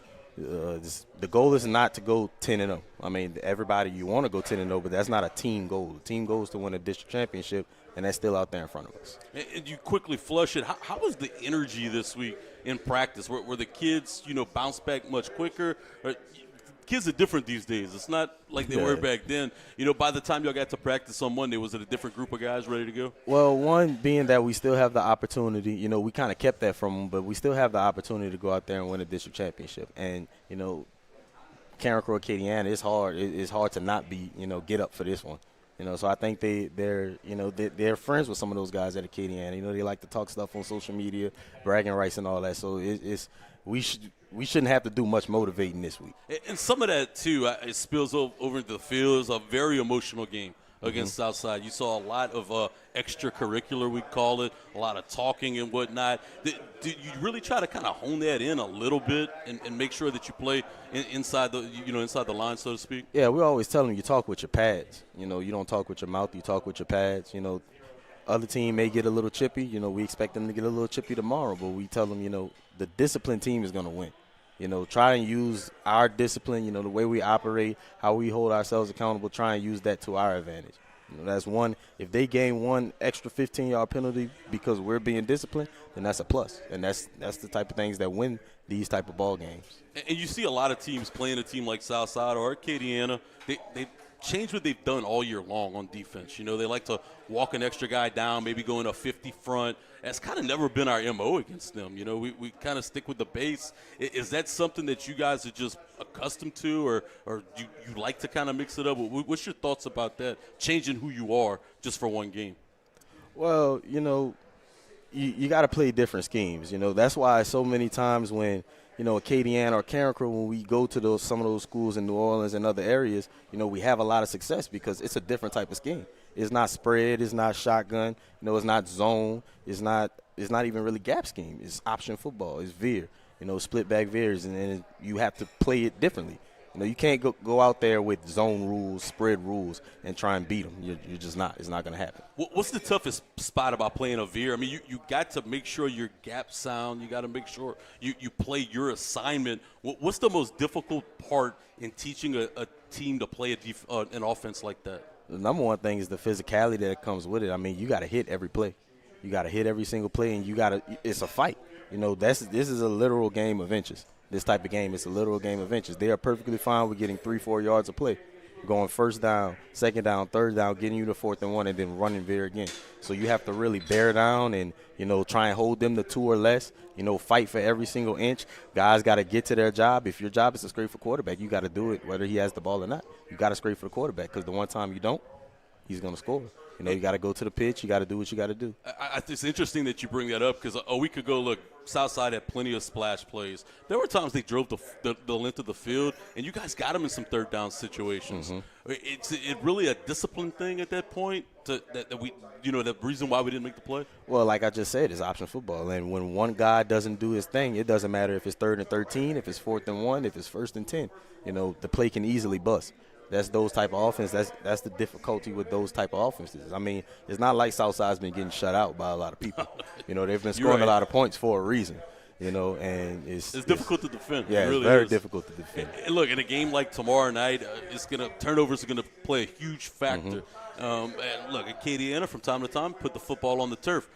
goal is not to go 10-0. I mean, everybody, you want to go 10-0, but that's not a team goal. The team goal is to win a district championship, and that's still out there in front of us. And you quickly flush it. How was the energy this week in practice? Were the kids, bounce back much quicker? Kids are different these days. It's not like they were back then. By the time y'all got to practice on Monday, was it a different group of guys ready to go? Well, one being that we still have the opportunity. We kind of kept that from them, but we still have the opportunity to go out there and win a district championship. And, Carencro, Acadiana, it's hard. It's hard to not be, get up for this one. So I think they're friends with some of those guys at Acadiana. They like to talk stuff on social media, bragging rights and all that. So we shouldn't have to do much motivating this week. And some of that, too, it spills over into the field. It's a very emotional game against Southside. You saw a lot of extracurricular, we call it, a lot of talking and whatnot. Do you really try to kind of hone that in a little bit and make sure that you play inside the line, so to speak? Yeah, we always tell them you talk with your pads. You don't talk with your mouth, you talk with your pads. Other team may get a little chippy. We expect them to get a little chippy tomorrow, but we tell them, the disciplined team is going to win. Try and use our discipline, the way we operate, how we hold ourselves accountable, try and use that to our advantage. That's one. If they gain one extra 15-yard penalty because we're being disciplined, then that's a plus. And that's the type of things that win these type of ball games. And you see a lot of teams playing a team like Southside or Acadiana. They change what they've done all year long on defense. They like to walk an extra guy down, maybe go in a 50 front. That's kind of never been our MO against them. We kind of stick with the base. Is that something that you guys are just accustomed to, or you like to kind of mix it up? What's your thoughts about that, changing who you are just for one game? Well, you got to play different schemes. That's why so many times when Acadiana or Carencro, when we go to some of those schools in New Orleans and other areas, we have a lot of success because it's a different type of scheme. It's not spread, it's not shotgun, it's not zone, it's not even really gap scheme. It's option football, it's veer, split back veers, and then you have to play it differently. You can't go out there with zone rules, spread rules, and try and beat them. You're just not. It's not going to happen. What's the toughest spot about playing a veer? I mean, you got to make sure your gap sound. You got to make sure you play your assignment. What's the most difficult part in teaching a team to play an offense like that? The number one thing is the physicality that comes with it. I mean, you got to hit every play. You got to hit every single play, and it's a fight. This is a literal game of inches. This type of game, it's a literal game of inches. They are perfectly fine with getting 3-4 yards of play, going first down, second down, third down, getting you to 4th and 1, and then running there again. So you have to really bear down and, try and hold them to 2 or less, fight for every single inch. Guys got to get to their job. If your job is to scrape for quarterback, you got to do it whether he has the ball or not. You got to scrape for the quarterback because the one time you don't, he's going to score. You got to go to the pitch. You got to do what you got to do. It's interesting that you bring that up because a week ago, look, Southside had plenty of splash plays. There were times they drove the length of the field, and you guys got them in some third down situations. It's really a discipline thing at that point the reason why we didn't make the play? Well, like I just said, it's option football. And when one guy doesn't do his thing, it doesn't matter if it's 3rd and 13, if it's 4th and 1, if it's 1st and 10. The play can easily bust. That's those type of offense. That's the difficulty with those type of offenses. I mean, it's not like Southside's been getting shut out by a lot of people. They've been scoring a lot of points for a reason. And it's difficult to defend. Yeah, it really it's very is. difficult to defend. And look, in a game like tomorrow night, turnovers are gonna play a huge factor. And look, Acadiana from time to time put the football on the turf.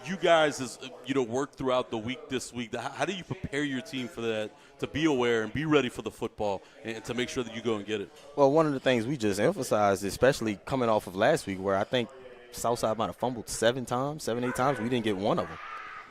You guys, work throughout the week this week. How do you prepare your team for that, to be aware and be ready for the football and to make sure that you go and get it? Well, one of the things we just emphasized, especially coming off of last week, where I think Southside might have fumbled 7, 8 times. We didn't get one of them.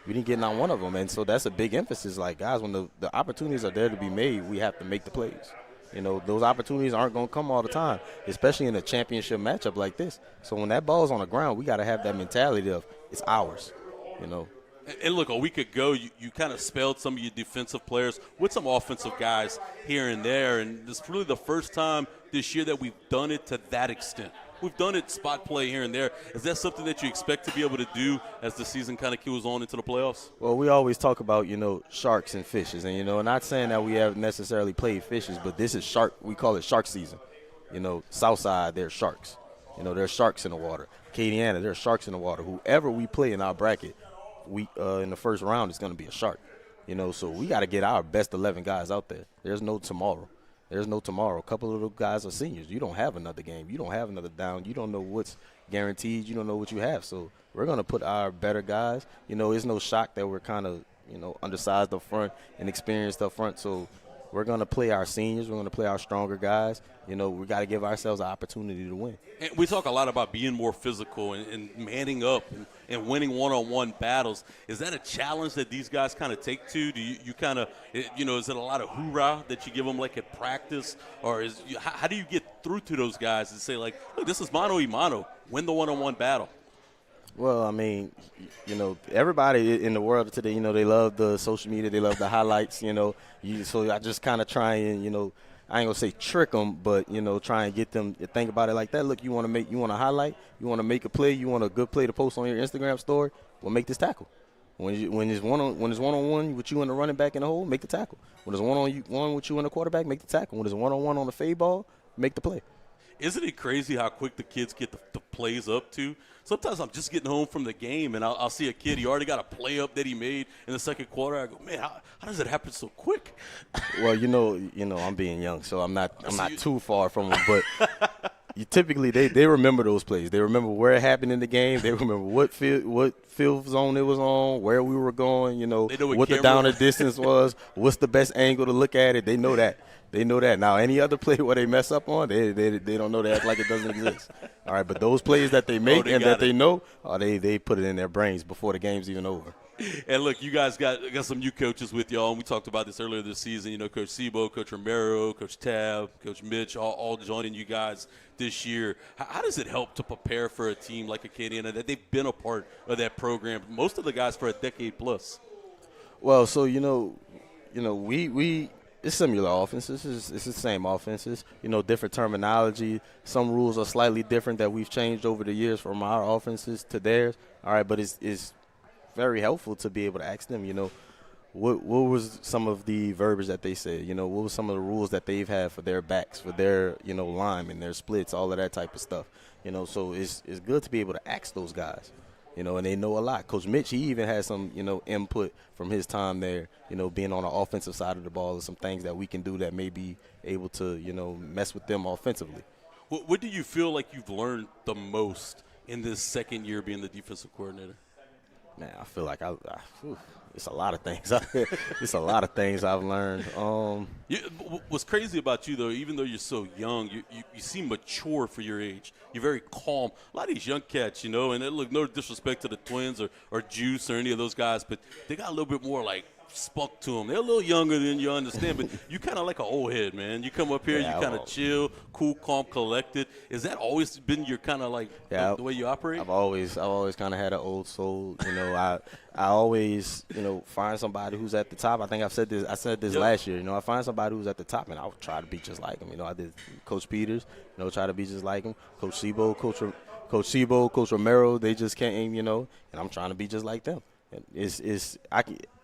We didn't get not one of them. And so that's a big emphasis. Like, guys, when the opportunities are there to be made, we have to make the plays. Those opportunities aren't going to come all the time, especially in a championship matchup like this. So when that ball's on the ground, we got to have that mentality of it's ours, And look, a week ago, you kind of spelled some of your defensive players with some offensive guys here and there, and this is really the first time this year that we've done it to that extent. We've done it spot play here and there. Is that something that you expect to be able to do as the season kind of keels on into the playoffs? Well, we always talk about, sharks and fishes. And, not saying that we have necessarily played fishes, but this is shark. We call it shark season. Southside, they're sharks. There's sharks in the water. Acadiana, there's sharks in the water. Whoever we play in our bracket, in the first round is going to be a shark. So we got to get our best 11 guys out there. There's no tomorrow. A couple of those guys are seniors. You don't have another game. You don't have another down. You don't know what's guaranteed. You don't know what you have. So we're going to put our better guys. It's no shock that we're kind of, undersized up front and experienced up front. So we're going to play our seniors. We're going to play our stronger guys. We got to give ourselves an opportunity to win. And we talk a lot about being more physical and manning up and winning one-on-one battles. Is that a challenge that these guys kind of take to? Do you kind of, is it a lot of hoorah that you give them like at practice? Or how do you get through to those guys and say, like, look, this is mano y mano, win the one-on-one battle? Well, I mean, everybody in the world today, they love the social media, they love the highlights, so I just kind of try and, I ain't gonna say trick them, but try and get them to think about it like that. Look, you want to highlight, you want to make a play, you want a good play to post on your Instagram story. Well, make this tackle. When it's one-on-one with you and the running back in the hole, make the tackle. When it's one-on-one with you and the quarterback, make the tackle. When it's one-on-one on the fade ball, make the play. Isn't it crazy how quick the kids get the plays up to? Sometimes I'm just getting home from the game, and I'll see a kid. He already got a play up that he made in the second quarter. I go, man, how does it happen so quick? Well, I'm being young, so I'm not too far from them. But typically they remember those plays. They remember where it happened in the game. They remember what field zone it was on, where we were going. They know what the down and distance was. What's the best angle to look at it? They know that. Now, any other play where they mess up on, they don't know. They act like it doesn't exist. All right, but those plays that they make they know, they put it in their brains before the game's even over. And look, you guys got some new coaches with y'all, and we talked about this earlier this season. Coach Sebo, Coach Romero, Coach Tab, Coach Mitch, all joining you guys this year. How does it help to prepare for a team like Acadiana that they've been a part of that program, most of the guys for a decade plus? Well, so we it's similar offenses. It's the same offenses. Different terminology. Some rules are slightly different that we've changed over the years from our offenses to theirs. All right, but it's very helpful to be able to ask them, what was some of the verbiage that they said? What was some of the rules that they've had for their backs, for their, linemen, their splits, all of that type of stuff. So it's good to be able to ask those guys, and they know a lot. Coach Mitch, he even has some, input from his time there, being on the offensive side of the ball, and some things that we can do that may be able to, mess with them offensively. What do you feel like you've learned the most in this second year being the defensive coordinator? Man, I feel like it's a lot of things. It's a lot of things I've learned. What's crazy about you, though, even though you're so young, you seem mature for your age. You're very calm. A lot of these young cats, and look, no disrespect to the Twins or Juice or any of those guys, but they got a little bit more like spunk to them. They're a little younger than you understand, but you kind of like an old head, man. You come up here, you kind of chill, cool, calm, collected. Has that always been your kind of like the way you operate? I've always kind of had an old soul. I always, find somebody who's at the top. I think I said this last year. I find somebody who's at the top, and I'll try to be just like him. I did Coach Peters, try to be just like him. Coach Sebo, Coach Romero, they just came, and I'm trying to be just like them.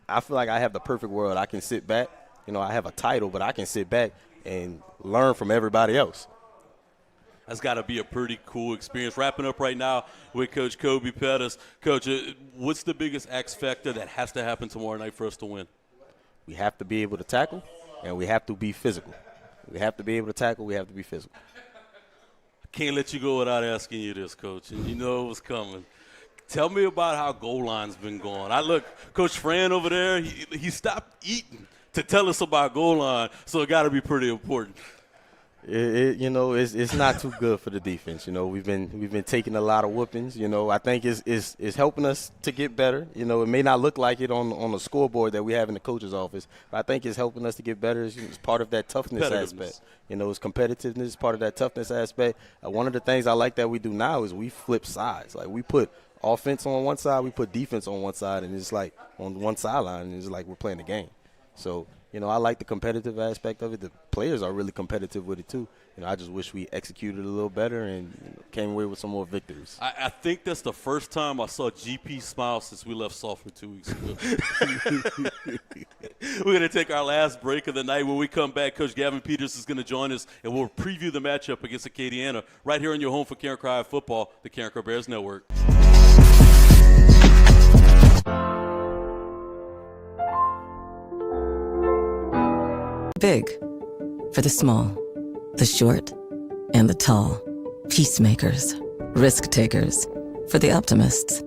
I feel like I have the perfect world. I can sit back. I have a title, but I can sit back and learn from everybody else. That's got to be a pretty cool experience. Wrapping up right now with Coach Kobie Pettis. Coach, what's the biggest X factor that has to happen tomorrow night for us to win? We have to be able to tackle, and we have to be physical. We have to be able to tackle. We have to be physical. I can't let you go without asking you this, Coach, and you know it was coming. Tell me about how goal line's been going. Look, Coach Fran over there, he stopped eating to tell us about goal line, so it got to be pretty important. It's not too good for the defense. We've been taking a lot of whoopings. I think it's helping us to get better. It may not look like it on the scoreboard that we have in the coach's office, but I think it's helping us to get better. It's part of that toughness aspect. It's competitiveness, part of that toughness aspect. One of the things I like that we do now is we flip sides. Like we put offense on one side, we put defense on one side, and it's like on one sideline, and it's like we're playing the game. So, I like the competitive aspect of it. The players are really competitive with it too. I just wish we executed a little better and came away with some more victories. I think that's the first time I saw GP smile since we left software 2 weeks ago. We're going to take our last break of the night. When we come back, Coach Gavin Peters is going to join us, and we'll preview the matchup against Acadiana right here on your home for Carencro High Football, the Carencro Bears Network. Big for the small, the short, and the tall. Peacemakers, risk takers, for the optimists,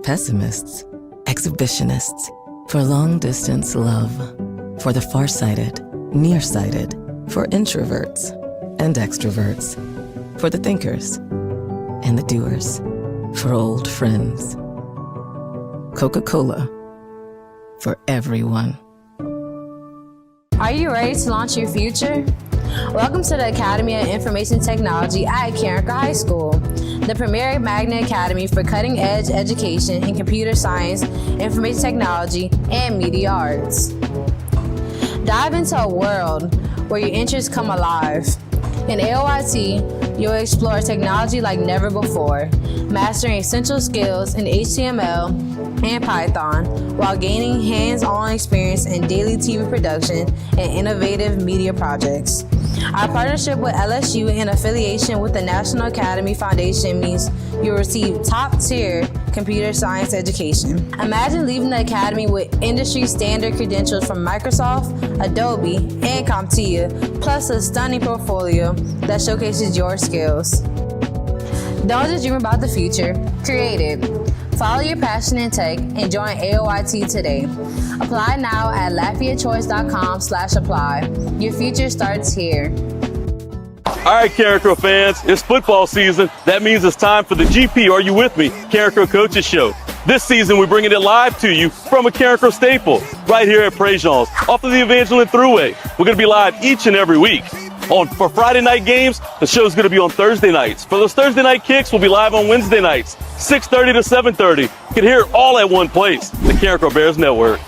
pessimists, exhibitionists, for long distance love, for the farsighted, nearsighted, for introverts and extroverts, for the thinkers and the doers, for old friends. Coca-Cola, for everyone. Are you ready to launch your future? Welcome to the Academy of Information Technology at Carencro High School, the premier magnet academy for cutting-edge education in computer science, information technology, and media arts. Dive into a world where your interests come alive. In AOIT, you'll explore technology like never before, mastering essential skills in HTML and Python while gaining hands-on experience in daily TV production and innovative media projects. Our partnership with LSU and affiliation with the National Academy Foundation means you'll receive top-tier computer science education. Imagine leaving the academy with industry-standard credentials from Microsoft, Adobe, and CompTIA, plus a stunning portfolio that showcases your skills. Don't just dream about the future, create it. Follow your passion in tech and join AOIT today. Apply now at LafayetteChoice.com/apply. Your future starts here. All right, Carencro fans, it's football season. That means it's time for the GP Are You With Me? Carencro Coaches Show. This season, we're bringing it live to you from a Carencro staple, right here at PREJEAN'S, off of the Evangeline Thruway. We're going to be live each and every week. For Friday night games, the show's going to be on Thursday nights. For those Thursday night kicks, we'll be live on Wednesday nights, 6:30 to 7:30. You can hear it all at one place, the Carencro Bears Network.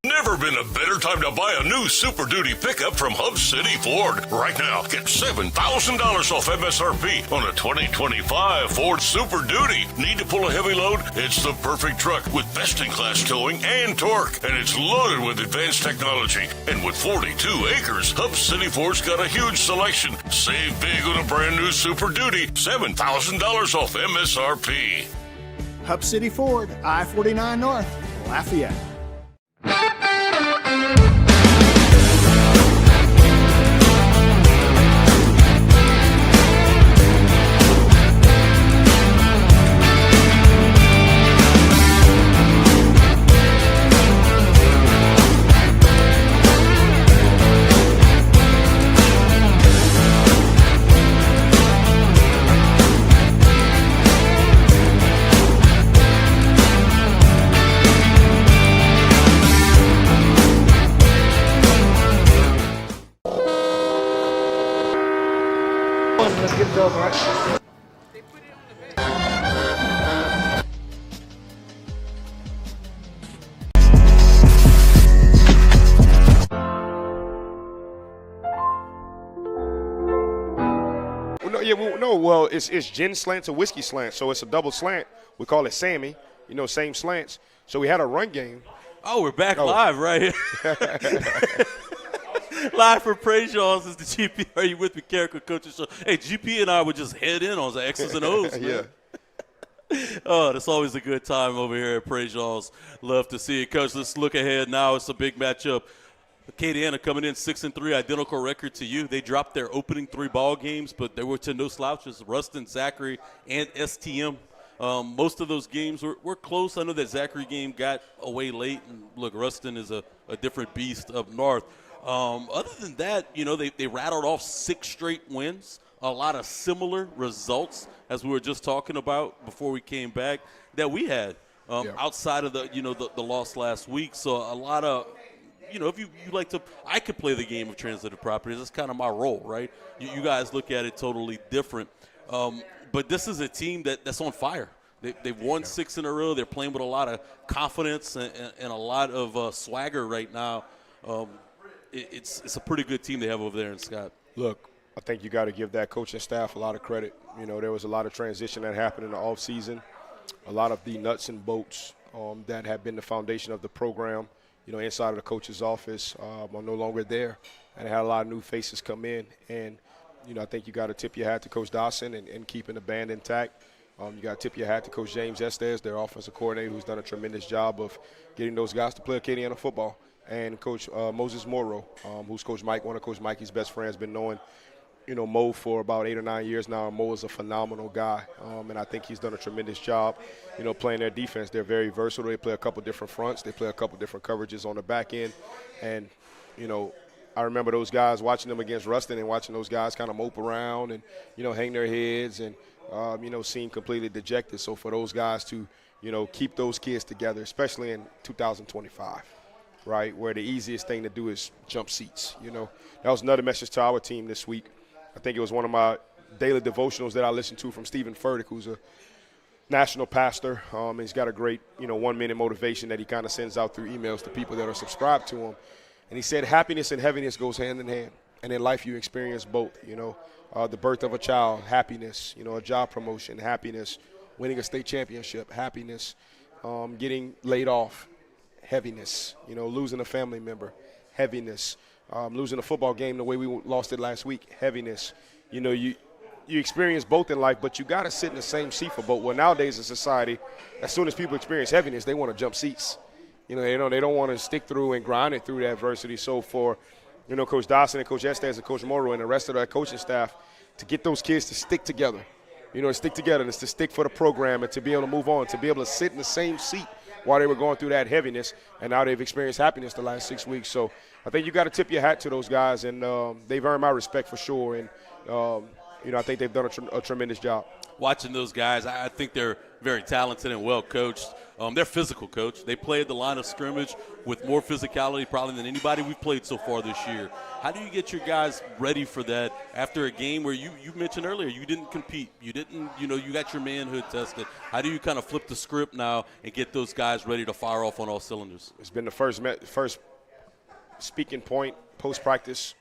Never been a better time to buy a new Super Duty pickup from Hub City Ford. Right now, get $7,000 off MSRP on a 2025 Ford Super Duty. Need to pull a heavy load? It's the perfect truck with best-in-class towing and torque. And it's loaded with advanced technology. And with 42 acres, Hub City Ford's got a huge selection. Save big on a brand new Super Duty. $7,000 off MSRP. Hub City Ford, I-49 North, Lafayette. Let's get those right. Well, it's gin slants or whiskey slants, so it's a double slant. We call it Sammy, same slants. So we had a run game. Oh, we're back live right here. Live for PREJEAN'S is the GP Are You With Me? Carencro Coaches Show. Hey, GP and I would just head in on the X's and O's, man. Yeah. Oh, that's always a good time over here at PREJEAN'S. Love to see it. Coach, let's look ahead now. It's a big matchup. Acadiana coming in 6-3, identical record to you. They dropped their opening 3 ball games, but they were to no slouches. Ruston, Zachary, and STM. Most of those games were close. I know that Zachary game got away late. And look, Ruston is a different beast up north. Other than that, they rattled off 6 straight wins. A lot of similar results, as we were just talking about before we came back, that we had outside of the loss last week. So a lot of – if you like to – I could play the game of transitive properties. That's kind of my role, right? You guys look at it totally different. But this is a team that's on fire. They've won 6 in a row. They're playing with a lot of confidence and a lot of swagger right now. It's a pretty good team they have over there in Scott. Look, I think you got to give that coaching staff a lot of credit. There was a lot of transition that happened in the offseason. A lot of the nuts and bolts that have been the foundation of the program, inside of the coach's office are no longer there. And they had a lot of new faces come in. And, I think you got to tip your hat to Coach Dawson and keeping the band intact. You got to tip your hat to Coach James Estes, their offensive coordinator, who's done a tremendous job of getting those guys to play Acadiana football. And Coach Moses Morrow, who's one of Coach Mikey's best friends, been knowing, Mo for about 8 or 9 years now. Mo is a phenomenal guy, and I think he's done a tremendous job, playing their defense. They're very versatile. They play a couple different fronts. They play a couple different coverages on the back end. And, I remember those guys watching them against Ruston and watching those guys kind of mope around and, hang their heads and, seem completely dejected. So for those guys to, keep those kids together, especially in 2025. right, where the easiest thing to do is jump seats. That was another message to our team this week. I think it was one of my daily devotionals that I listened to from Stephen Furtick, who's a national pastor. He's got a great, 1-minute motivation that he kind of sends out through emails to people that are subscribed to him. And he said happiness and heaviness goes hand in hand. And in life you experience both, the birth of a child, happiness, a job promotion, happiness, winning a state championship, happiness, getting laid off, heaviness, losing a family member, heaviness, losing a football game the way we lost it last week, heaviness. You experience both in life, but you got to sit in the same seat for both. Well, nowadays in society, as soon as people experience heaviness, they want to jump seats. They don't want to stick through and grind it through the adversity. So for, Coach Dawson and Coach Estes and Coach Romero and the rest of the coaching staff to get those kids to stick together, to stick together, and to stick for the program and to be able to move on, to be able to sit in the same seat while they were going through that heaviness, and now they've experienced happiness the last 6 weeks. So I think you got to tip your hat to those guys, and they've earned my respect for sure. And, I think they've done a tremendous job. Watching those guys, I think they're very talented and well coached. They're physical, Coach. They play at the line of scrimmage with more physicality probably than anybody we've played so far this year. How do you get your guys ready for that after a game where you mentioned earlier you didn't compete? You didn't, you got your manhood tested. How do you kind of flip the script now and get those guys ready to fire off on all cylinders? It's been the first speaking point post-practice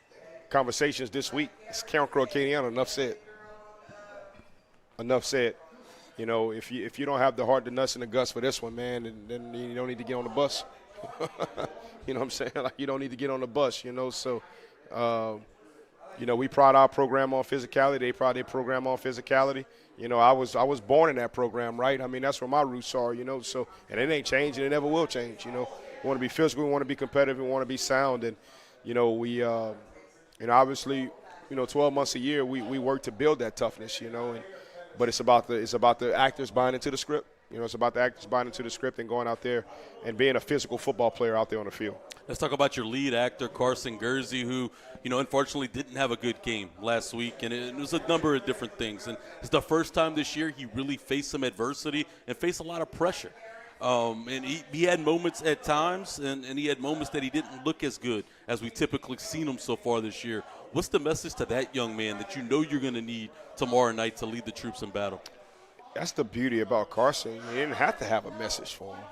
conversations this week. It's Carencro, Acadiana. Enough said. Enough said. If you don't have the heart, the nuts, and the guts for this one, man, then you don't need to get on the bus. You know what I'm saying? Like, you don't need to get on the bus, So, we pride our program on physicality. They pride their program on physicality. I was born in that program, right? I mean, that's where my roots are, So, and it ain't changed, and it never will change, We want to be physical. We want to be competitive. We want to be sound. And, we obviously, 12 months a year, we work to build that toughness, But it's about the actors buying into the script. It's about the actors buying into the script and going out there and being a physical football player out there on the field. Let's talk about your lead actor, Carson Gursey, who, unfortunately didn't have a good game last week, and it was a number of different things. And it's the first time this year he really faced some adversity and faced a lot of pressure. And he had moments at times, and he had moments that he didn't look as good as we typically seen him so far this year. What's the message to that young man that you're going to need tomorrow night to lead the troops in battle? That's the beauty about Carson. You didn't have to have a message for him.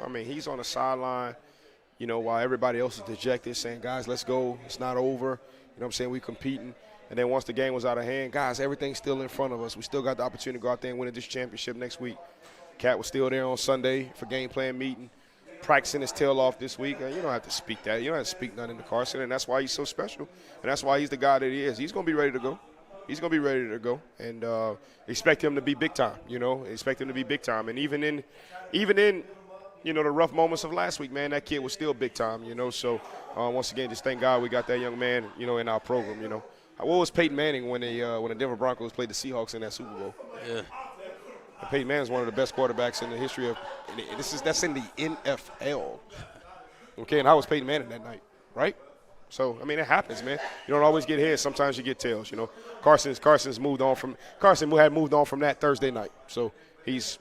I mean, he's on the sideline, while everybody else is dejected, saying, guys, let's go. It's not over. What I'm saying? We're competing. And then once the game was out of hand, guys, everything's still in front of us. We still got the opportunity to go out there and win this championship next week. Cat was still there on Sunday for game plan meeting, practicing his tail off this week. You don't have to speak that. You don't have to speak nothing to Carson, and that's why he's so special, and that's why he's the guy that he is. He's going to be ready to go. He's going to be ready to go, and expect him to be big time, Expect him to be big time. And even in the rough moments of last week, man, that kid was still big time, So once again, just thank God we got that young man, in our program, What was Peyton Manning when the Denver Broncos played the Seahawks in that Super Bowl? Yeah. Peyton Manning is one of the best quarterbacks in the history of that's in the NFL. Okay, and I was Peyton Manning that night, right? So, I mean, it happens, man. You don't always get heads. Sometimes you get tails, Carson had moved on from that Thursday night. So he's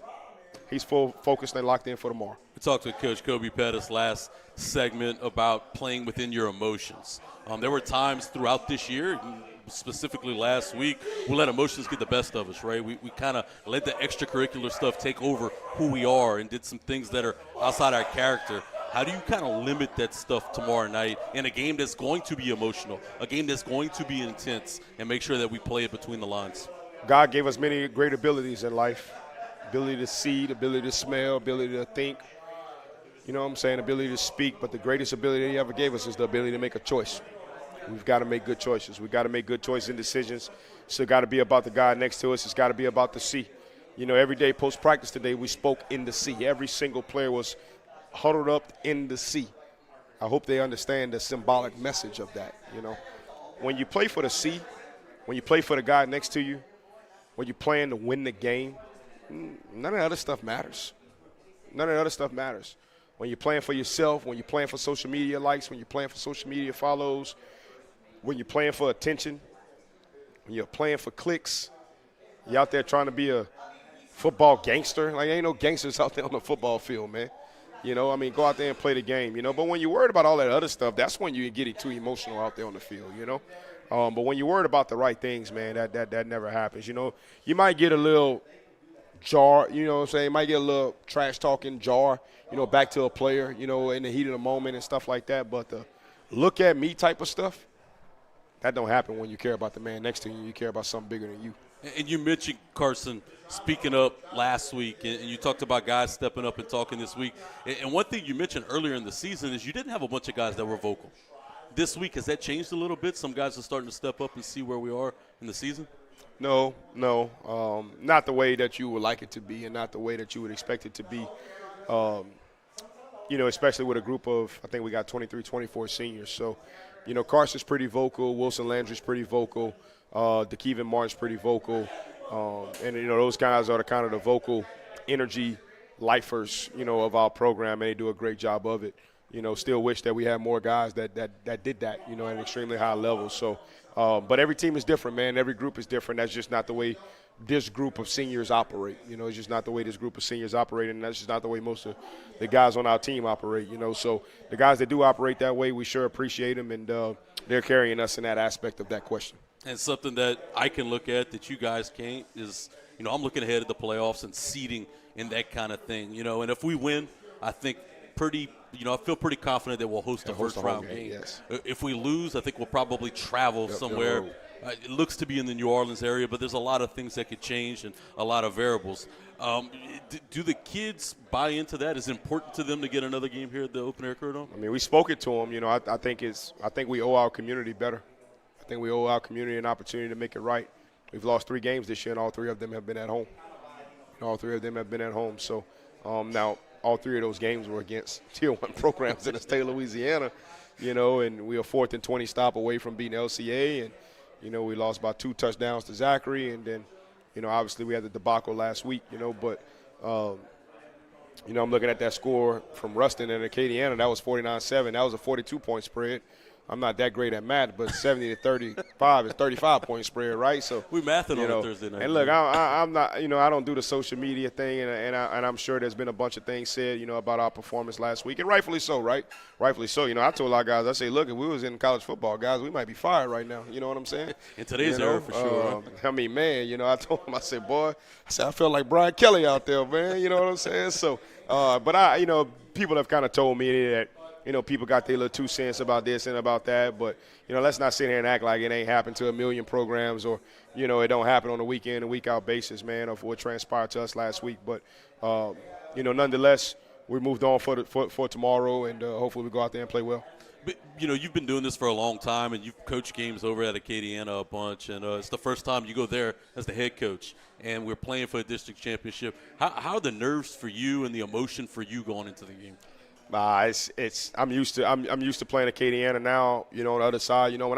full focused and locked in for tomorrow. We talked with Coach Kobie Pettis last segment about playing within your emotions. There were times throughout this year, specifically last week, we let emotions get the best of us, right? We kind of let the extracurricular stuff take over who we are and did some things that are outside our character. How do you kind of limit that stuff tomorrow night in a game that's going to be emotional, a game that's going to be intense, and make sure that we play it between the lines? God gave us many great abilities in life, ability to see, the ability to smell, ability to think, ability to speak. But the greatest ability he ever gave us is the ability to make a choice. We've got to make good choices. We've got to make good choices and decisions. It's got to be about the guy next to us. It's got to be about the sea. Every day post-practice today, we spoke in the sea. Every single player was huddled up in the sea. I hope they understand the symbolic message of that, When you play for the sea, when you play for the guy next to you, when you're playing to win the game, none of the other stuff matters. None of the other stuff matters. When you're playing for yourself, when you're playing for social media likes, when you're playing for social media follows, when you're playing for attention, when you're playing for clicks, you're out there trying to be a football gangster. Like, ain't no gangsters out there on the football field, man. You know, I mean, go out there and play the game, you know. But when you're worried about all that other stuff, that's when you get too emotional out there on the field, you know. But when you're worried about the right things, man, that never happens. You know, you might get a little jar, you know what I'm saying? You might get a little trash talking jar, you know, back to a player, you know, in the heat of the moment and stuff like that. But the look at me type of stuff, that don't happen when you care about the man next to you. You care about something bigger than you. And you mentioned, Carson, speaking up last week, and you talked about guys stepping up and talking this week. And one thing you mentioned earlier in the season is you didn't have a bunch of guys that were vocal. This week, has that changed a little bit? Some guys are starting to step up and see where we are in the season? No, not the way that you would like it to be and not the way that you would expect it to be. You know, especially with a group of, I think we got 23, 24 seniors. So, you know, Carson's pretty vocal. Wilson Landry's pretty vocal. DeKeven Martin's pretty vocal. And, you know, those guys are the kind of the vocal energy lifers, you know, of our program, and they do a great job of it. You know, still wish that we had more guys that did that, you know, at an extremely high level. So, but every team is different, man. Every group is different. That's just not the way this group of seniors operate. You know, it's just not the way this group of seniors operate, and that's just not the way most of the guys on our team operate, you know. So the guys that do operate that way, we sure appreciate them, and they're carrying us in that aspect of that question. And something that I can look at that you guys can't is, you know, I'm looking ahead at the playoffs and seeding and that kind of thing, you know. And if we win, I think I feel pretty confident that we'll host a first-round game. Yes. If we lose, I think we'll probably travel somewhere. It looks to be in the New Orleans area, but there's a lot of things that could change and a lot of variables. Do the kids buy into that? Is it important to them to get another game here at the Open Air Cardone? I mean, we spoke it to them. You know, I think we owe our community better. I think we owe our community an opportunity to make it right. We've lost 3 games this year, and all 3 of them have been at home. So now all 3 of those games were against Tier 1 programs in the state of Louisiana, you know, and we are 4th and 20 stop away from beating LCA, and, you know, we lost by 2 touchdowns to Zachary, and then, you know, obviously we had the debacle last week, you know, but, you know, I'm looking at that score from Ruston and Acadiana. That was 49-7. That was a 42-point spread. I'm not that great at math, but 70 to 35 is 35-point spread, right? So we mathing on a Thursday night. And look, I'm not, you know, I don't do the social media thing, and I'm sure there's been a bunch of things said, you know, about our performance last week, and rightfully so, right? Rightfully so. You know, I told our guys, I say, look, if we was in college football, guys, we might be fired right now. You know what I'm saying? In today's era, for sure. I mean, man, you know, I told him, I said, I felt like Brian Kelly out there, man. You know what I'm saying? So, but you know, people have kind of told me that, you know, people got their little 2 cents about this and about that, but, you know, let's not sit here and act like it ain't happened to a million programs, or, you know, it don't happen on a week in and week out basis, man, of what transpired to us last week. But, you know, nonetheless, we moved on for tomorrow, and hopefully we go out there and play well. But, you know, you've been doing this for a long time, and you've coached games over at Acadiana a bunch, and it's the first time you go there as the head coach, and we're playing for a district championship. How are the nerves for you and the emotion for you going into the game? I'm used to playing Acadiana now, you know, on the other side. You know,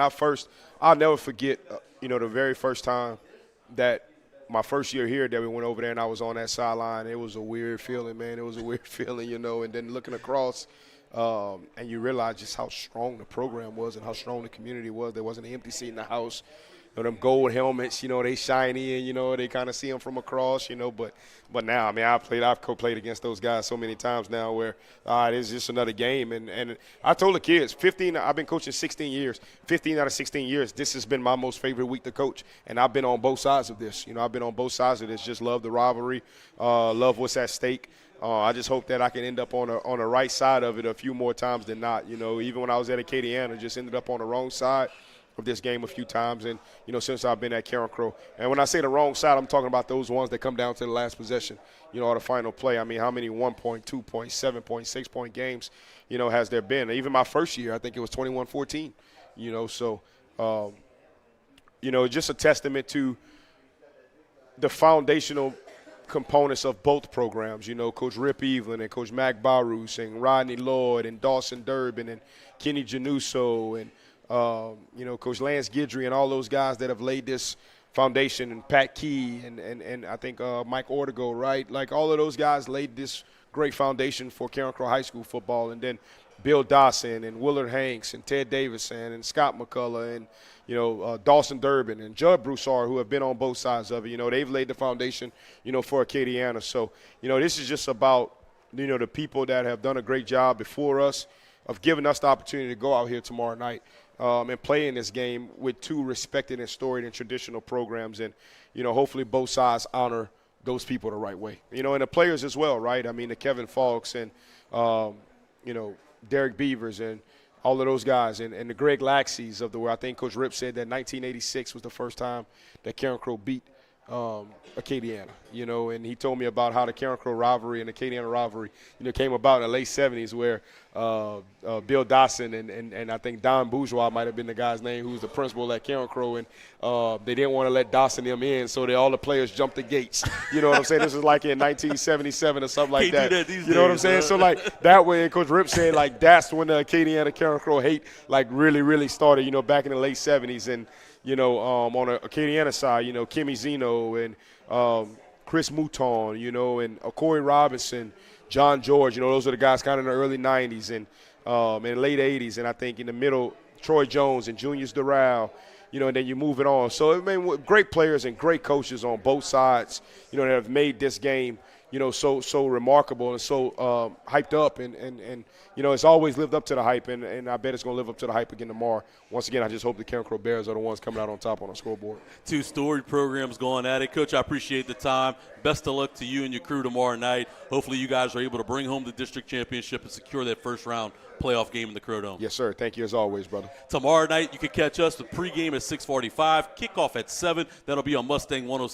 I'll never forget, you know, the very first time that my first year here that we went over there and I was on that sideline. It was a weird feeling, man. It was a weird feeling, you know, and then looking across and you realize just how strong the program was and how strong the community was. There wasn't an empty seat in the house. You know, them gold helmets, you know, they shiny and, you know, they kind of see them from across, you know. But now, I mean, I've played against those guys so many times now where it's just another game. And I told the kids, I've been coaching 16 years. 15 out of 16 years, this has been my most favorite week to coach. And I've been on both sides of this. You know, I've been on both sides of this. Just love the rivalry, love what's at stake. I just hope that I can end up on the right side of it a few more times than not. You know, even when I was at Acadiana, just ended up on the wrong side of this game a few times, and, you know, since I've been at Carencro. And when I say the wrong side, I'm talking about those ones that come down to the last possession, you know, or the final play. I mean, how many 1-point, 2-point, 7-point, 6-point games, you know, has there been? Even my first year, I think it was 21-14, you know. So, you know, just a testament to the foundational components of both programs. You know, Coach Rip Evelyn and Coach Mac Barus and Rodney Lloyd and Dawson Durbin and Kenny Januso and, you know, Coach Lance Guidry and all those guys that have laid this foundation, and Pat Key and I think Mike Ortego, right? Like, all of those guys laid this great foundation for Carencro High School football. And then Bill Dawson and Willard Hanks and Ted Davison and Scott McCullough and, you know, Dawson Durbin and Judd Broussard, who have been on both sides of it. You know, they've laid the foundation, you know, for Acadiana. So, you know, this is just about the people that have done a great job before us of giving us the opportunity to go out here tomorrow night and play in this game with two respected and storied and traditional programs. And, hopefully both sides honor those people the right way. And the players as well, right? I mean, the Kevin Falks and, Derek Beavers and all of those guys and the Greg Laxies of the world. I think Coach Rip said that 1986 was the first time that Carencro beat Acadiana, and he told me about how the Carencro rivalry and Acadiana rivalry, came about in the late 70s where Bill Dawson and I think Don Bourgeois might have been the guy's name who was the principal at Carencro, and they didn't want to let Dawson them in, so all the players jumped the gates. You know what I'm saying? This was like in 1977 or something like that. You know what I'm saying? So that way, Coach Rip said that's when the Acadiana Carencro hate really, really started, back in the late 70s. And on the Acadiana side, Kimmy Zeno and Chris Mouton, and Corey Robinson, John George, those are the guys kind of in the early 90s and in the late 80s. And I think in the middle, Troy Jones and Junius Doral, and then you move it on. So, great players and great coaches on both sides, that have made this game, so remarkable and so hyped up. And it's always lived up to the hype, and I bet it's going to live up to the hype again tomorrow. Once again, I just hope the Carencro Bears are the ones coming out on top on the scoreboard. Two storied programs going at it. Coach, I appreciate the time. Best of luck to you and your crew tomorrow night. Hopefully you guys are able to bring home the district championship and secure that first-round playoff game in the Crow Dome. Yes, sir. Thank you as always, brother. Tomorrow night you can catch us with pregame at 6:45, kickoff at 7. That'll be on Mustang 106.